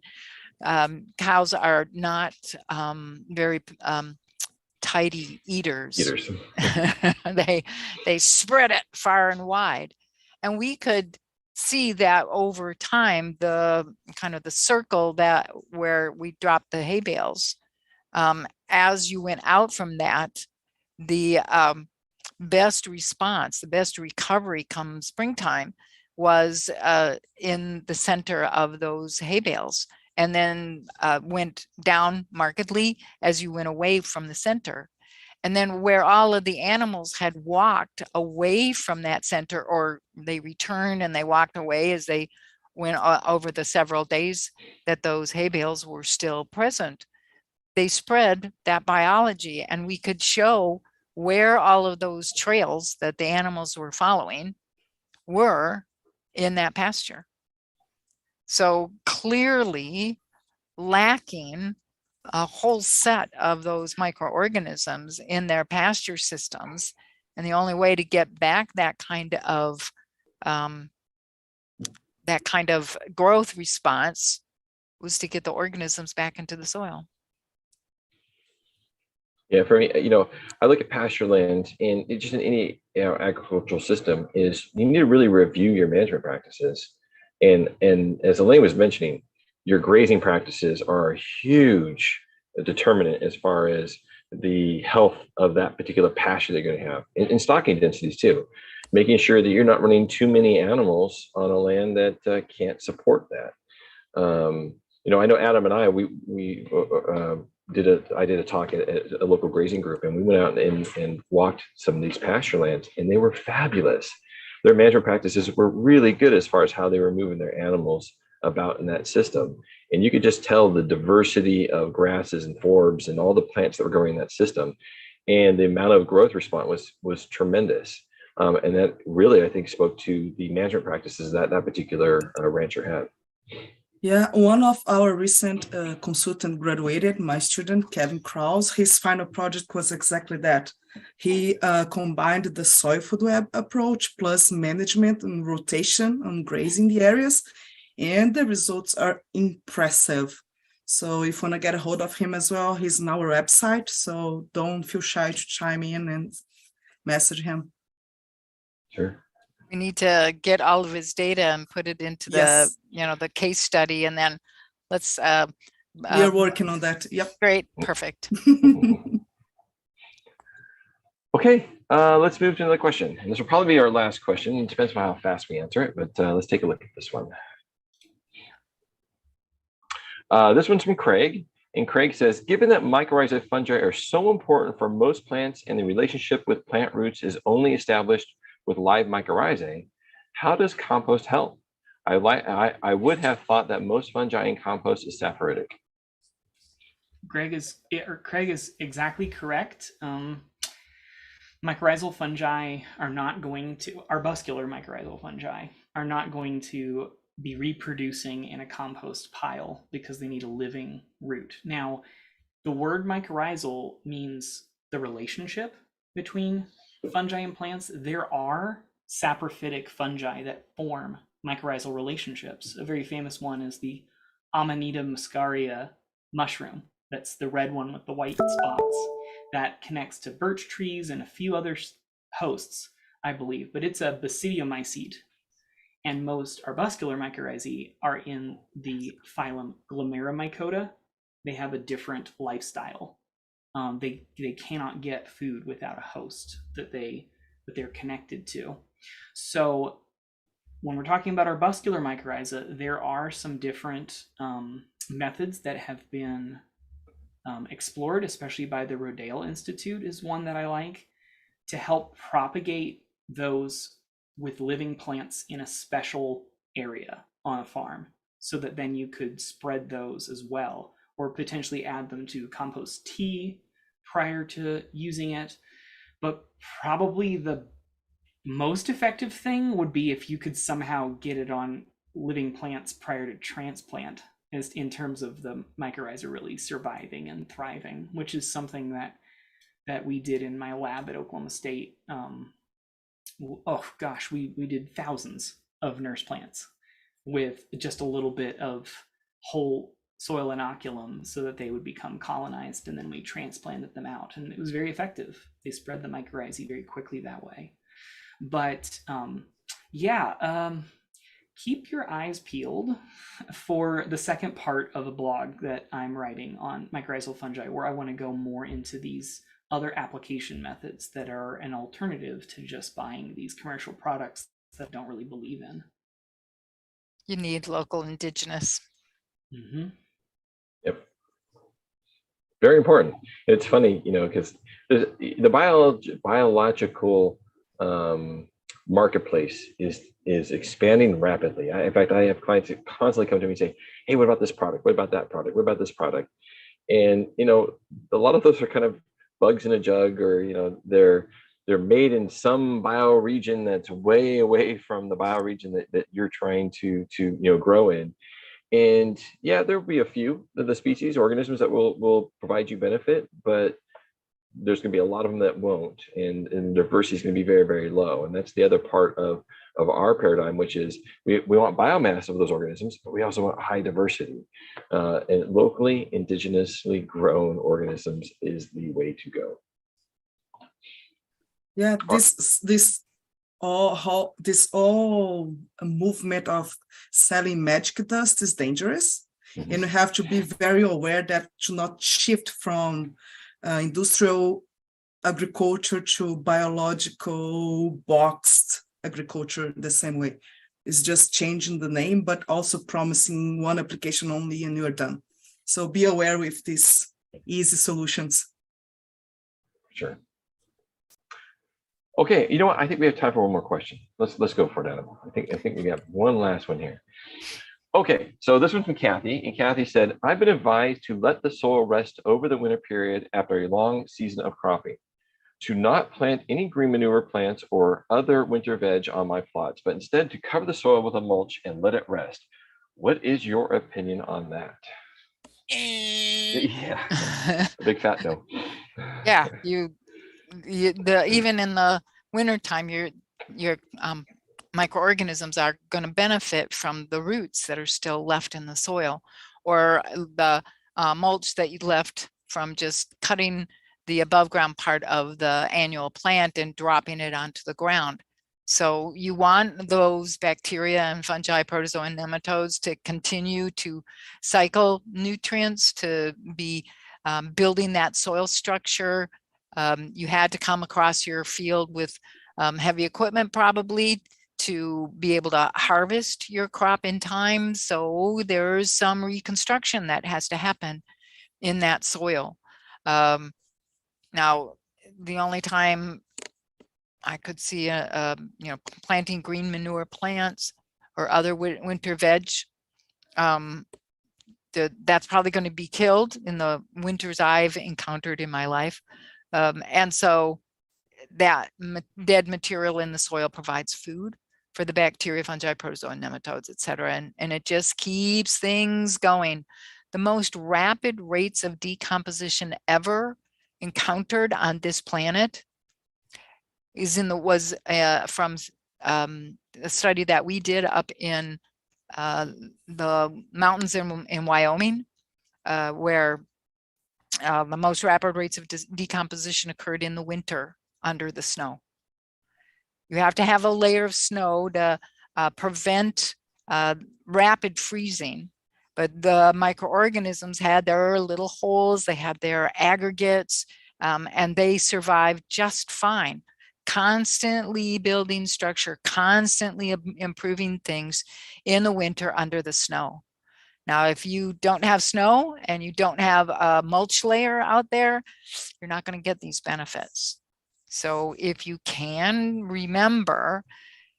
cows are not very tidy eaters. They spread it far and wide. And we could see that over time, the kind of the circle that where we dropped the hay bales, as you went out from that, the best response, the best recovery come springtime was in the center of those hay bales, and then went down markedly as you went away from the center. And then where all of the animals had walked away from that center, or they returned and they walked away as they went over the several days that those hay bales were still present, they spread that biology, and we could show where all of those trails that the animals were following were in that pasture. So clearly lacking a whole set of those microorganisms in their pasture systems. And the only way to get back that kind of growth response was to get the organisms back into the soil. Yeah, for me, I look at pasture land, and it just in any agricultural system is you need to really review your management practices. And as Elaine was mentioning, your grazing practices are a huge determinant as far as the health of that particular pasture that you're going to have, and stocking densities too, making sure that you're not running too many animals on a land that can't support that. I know Adam and I, I did a talk at a local grazing group, and we went out and walked some of these pasture lands, and they were fabulous. Their management practices were really good as far as how they were moving their animals about in that system. And you could just tell the diversity of grasses and forbs and all the plants that were growing in that system. And the amount of growth response was tremendous. And that really, I think, spoke to the management practices that particular rancher had. Yeah, one of our recent consultant graduated, my student, Kevin Krause. His final project was exactly that. He combined the soil food web approach plus management and rotation on grazing the areas, and the results are impressive. So if you want to get a hold of him as well, he's on our website, so don't feel shy to chime in and message him. Sure. We need to get all of his data and put it into Yes. the case study, and then let's. We are working on that. Yep. Great, perfect. Okay, let's move to another question. And this will probably be our last question. It depends on how fast we answer it, but let's take a look at this one. This one's from Craig. And Craig says, given that mycorrhizae fungi are so important for most plants and the relationship with plant roots is only established with live mycorrhizae, how does compost help? I would have thought that most fungi in compost is saprophytic. Craig is exactly correct. Mycorrhizal fungi are not going to, arbuscular mycorrhizal fungi are not going to be reproducing in a compost pile because they need a living root. Now, the word mycorrhizal means the relationship between fungi and plants. There are saprophytic fungi that form mycorrhizal relationships. A very famous one is the Amanita muscaria mushroom. That's the red one with the white spots that connects to birch trees and a few other hosts, I believe, but it's a basidiomycete. And most arbuscular mycorrhizae are in the phylum Glomeromycota. They have a different lifestyle. They cannot get food without a host that they're connected to. So when we're talking about arbuscular mycorrhiza, there are some different methods that have been explored, especially by the Rodale Institute is one that I like, to help propagate those with living plants in a special area on a farm, so that then you could spread those as well, or potentially add them to compost tea prior to using it. But probably the most effective thing would be if you could somehow get it on living plants prior to transplant, as in terms of the mycorrhiza really surviving and thriving, which is something that we did in my lab at Oklahoma State. Oh gosh, we did thousands of nurse plants with just a little bit of whole soil inoculum so that they would become colonized, and then we transplanted them out, and it was very effective. They spread the mycorrhizae very quickly that way. But keep your eyes peeled for the second part of a blog that I'm writing on mycorrhizal fungi, where I want to go more into these other application methods that are an alternative to just buying these commercial products that I don't really believe in. You need local indigenous. Mm-hmm. Yep. Very important. It's funny, because the biological marketplace is expanding rapidly. In fact, I have clients that constantly come to me and say, "Hey, what about this product? What about that product? What about this product?" And a lot of those are kind of bugs in a jug, or they're made in some bioregion that's way away from the bioregion that you're trying to grow in. And yeah, there'll be a few of the species, organisms that will provide you benefit, but there's going to be a lot of them that won't, and diversity is going to be very, very low. And that's the other part of our paradigm, which is we want biomass of those organisms, but we also want high diversity. And locally, indigenously grown organisms is the way to go. Yeah, this movement of selling magic dust is dangerous, and you have to be very aware that to not shift from industrial agriculture to biological boxed agriculture the same way. It's just changing the name, but also promising one application only and you're done. So be aware with these easy solutions. Sure. Okay, you know what? I think we have time for one more question. Let's go for it, Adam. I think we got one last one here. Okay, so this one's from Kathy, and Kathy said, "I've been advised to let the soil rest over the winter period after a long season of cropping, to not plant any green manure plants or other winter veg on my plots, but instead to cover the soil with a mulch and let it rest. What is your opinion on that?" Yeah, a big fat no. Yeah, even in the wintertime, your microorganisms are going to benefit from the roots that are still left in the soil, or the mulch that you left from just cutting the above ground part of the annual plant and dropping it onto the ground. So you want those bacteria and fungi, protozoa and nematodes to continue to cycle nutrients, to be building that soil structure. You had to come across your field with heavy equipment probably to be able to harvest your crop in time. So there's some reconstruction that has to happen in that soil. Now, the only time I could see planting green manure plants or other winter veg, that's probably going to be killed in the winters I've encountered in my life. And so that dead material in the soil provides food for the bacteria, fungi, protozoa, nematodes, et cetera. And it just keeps things going. The most rapid rates of decomposition ever encountered on this planet is from a study that we did up in the mountains in Wyoming, where the most rapid rates of decomposition occurred in the winter under the snow. You have to have a layer of snow to prevent rapid freezing, but the microorganisms had their little holes, they had their aggregates, and they survived just fine. Constantly building structure, constantly improving things in the winter under the snow. Now, if you don't have snow and you don't have a mulch layer out there, you're not going to get these benefits. So if you can remember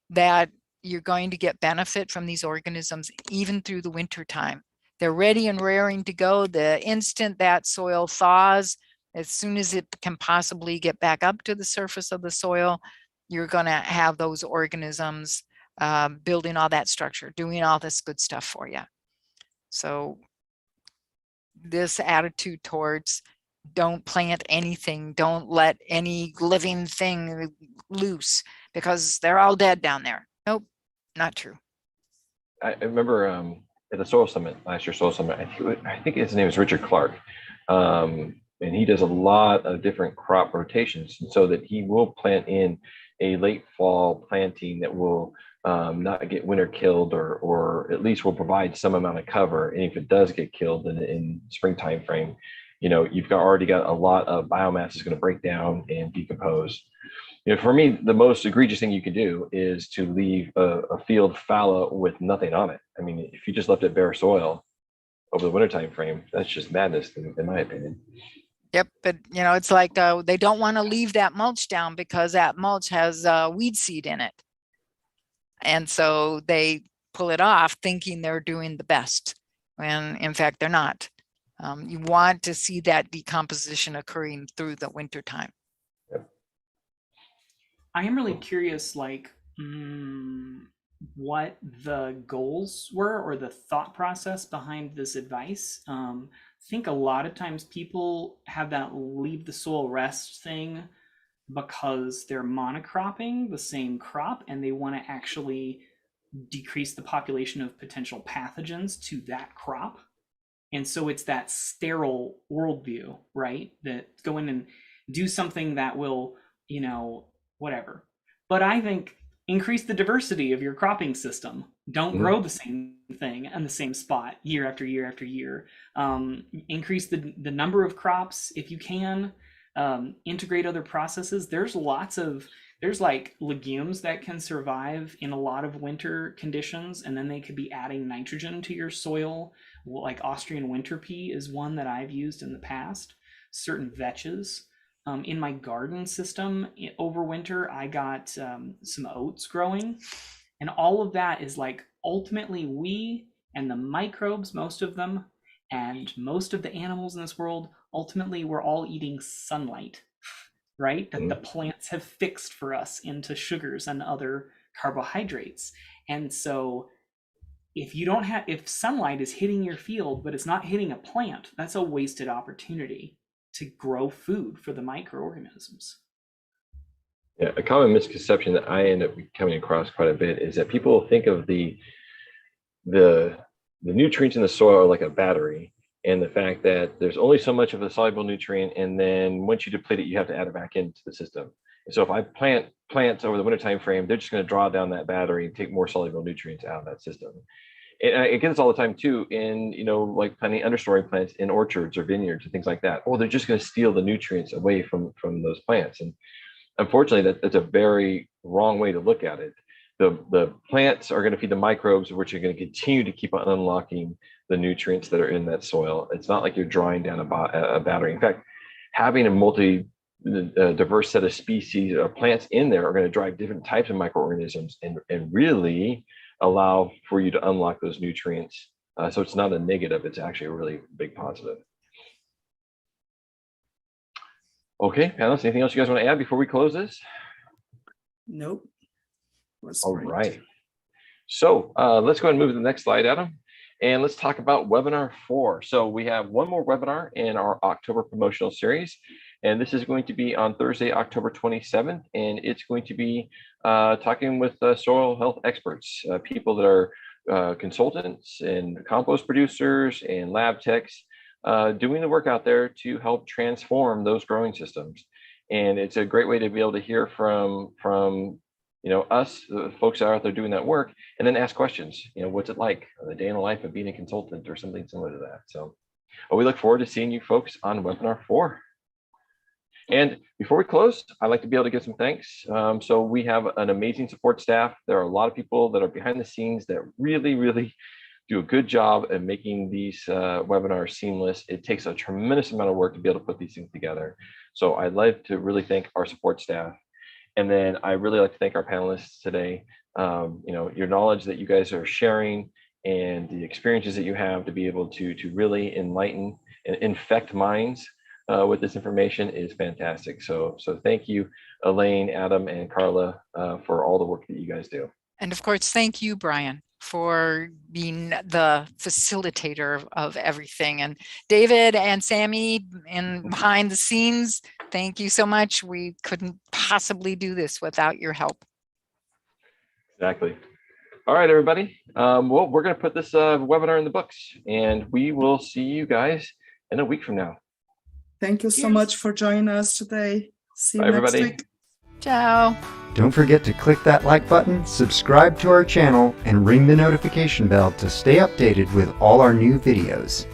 that you're going to get benefit from these organisms even through the winter time. They're ready and raring to go the instant that soil thaws. As soon as it can possibly get back up to the surface of the soil, you're going to have those organisms building all that structure, doing all this good stuff for you. So this attitude towards don't plant anything, don't let any living thing loose because they're all dead down there. Nope, not true. I remember at the Soil Summit, last year's Soil Summit, I think his name is Richard Clark. And he does a lot of different crop rotations, and so that he will plant in a late fall planting that will not get winter killed, or at least will provide some amount of cover. And if it does get killed in spring time frame, you've already got a lot of biomass is going to break down and decompose. For me, the most egregious thing you can do is to leave a field fallow with nothing on it. I mean, if you just left it bare soil over the winter time frame, that's just madness, in my opinion. Yep, but it's like they don't want to leave that mulch down because that mulch has weed seed in it. And so they pull it off thinking they're doing the best, when in fact they're not. You want to see that decomposition occurring through the winter time. Yep. I am really curious, what the goals were or the thought process behind this advice. I think a lot of times people have that leave the soil rest thing because they're monocropping the same crop and they want to actually decrease the population of potential pathogens to that crop. And so it's that sterile worldview, right? That go in and do something that will, whatever. But I think increase the diversity of your cropping system. Don't grow the same thing in the same spot year after year after year. Increase the number of crops if you can. Integrate other processes. There's like legumes that can survive in a lot of winter conditions, and then they could be adding nitrogen to your soil. Like Austrian winter pea is one that I've used in the past. Certain vetches. In my garden system over winter, I got some oats growing, and all of that is like ultimately we and the microbes, most of them, and most of the animals in this world, ultimately we're all eating sunlight, right? That the plants have fixed for us into sugars and other carbohydrates. And so if sunlight is hitting your field, but it's not hitting a plant, that's a wasted opportunity to grow food for the microorganisms. Yeah, a common misconception that I end up coming across quite a bit is that people think of the nutrients in the soil like a battery, and the fact that there's only so much of a soluble nutrient, and then once you deplete it, you have to add it back into the system. And so if I plant plants over the winter time frame, they're just going to draw down that battery and take more soluble nutrients out of that system. And it gets all the time too in, like planting understory plants in orchards or vineyards and things like that. Oh, they're just going to steal the nutrients away from those plants. And unfortunately, that's a very wrong way to look at it. The plants are going to feed the microbes, which are going to continue to keep on unlocking the nutrients that are in that soil. It's not like you're drawing down a battery. In fact, having a diverse set of species or plants in there are going to drive different types of microorganisms and really allow for you to unlock those nutrients. So it's not a negative, it's actually a really big positive. Okay, panelists, anything else you guys want to add before we close this? Nope. Was All great. right. So let's go ahead and move to the next slide, Adam. And let's talk about webinar 4. So we have one more webinar in our October promotional series. And this is going to be on Thursday, October 27th. And it's going to be talking with soil health experts, people that are consultants and compost producers and lab techs, doing the work out there to help transform those growing systems. And it's a great way to be able to hear from us, the folks that are out there doing that work, and then ask questions. What's it like, the day in the life of being a consultant or something similar to that. So we look forward to seeing you folks on webinar 4. And before we close, I'd like to be able to give some thanks. So we have an amazing support staff. There are a lot of people that are behind the scenes that really, really do a good job at making these webinars seamless. It takes a tremendous amount of work to be able to put these things together. So I'd like to really thank our support staff. And then I really like to thank our panelists today. Your knowledge that you guys are sharing and the experiences that you have to be able to really enlighten and infect minds with this information is fantastic. So thank you, Elaine, Adam, and Carla, for all the work that you guys do. And of course, thank you, Brian, for being the facilitator of everything. And David and Sammy behind the scenes, thank you so much. We couldn't possibly do this without your help. Exactly. All right, everybody. Well, we're going to put this webinar in the books, and we will see you guys in a week from now. Thank you so much for joining us today. See you Bye, next everybody. week. Ciao. Don't forget to click that like button, subscribe to our channel, and ring the notification bell to stay updated with all our new videos.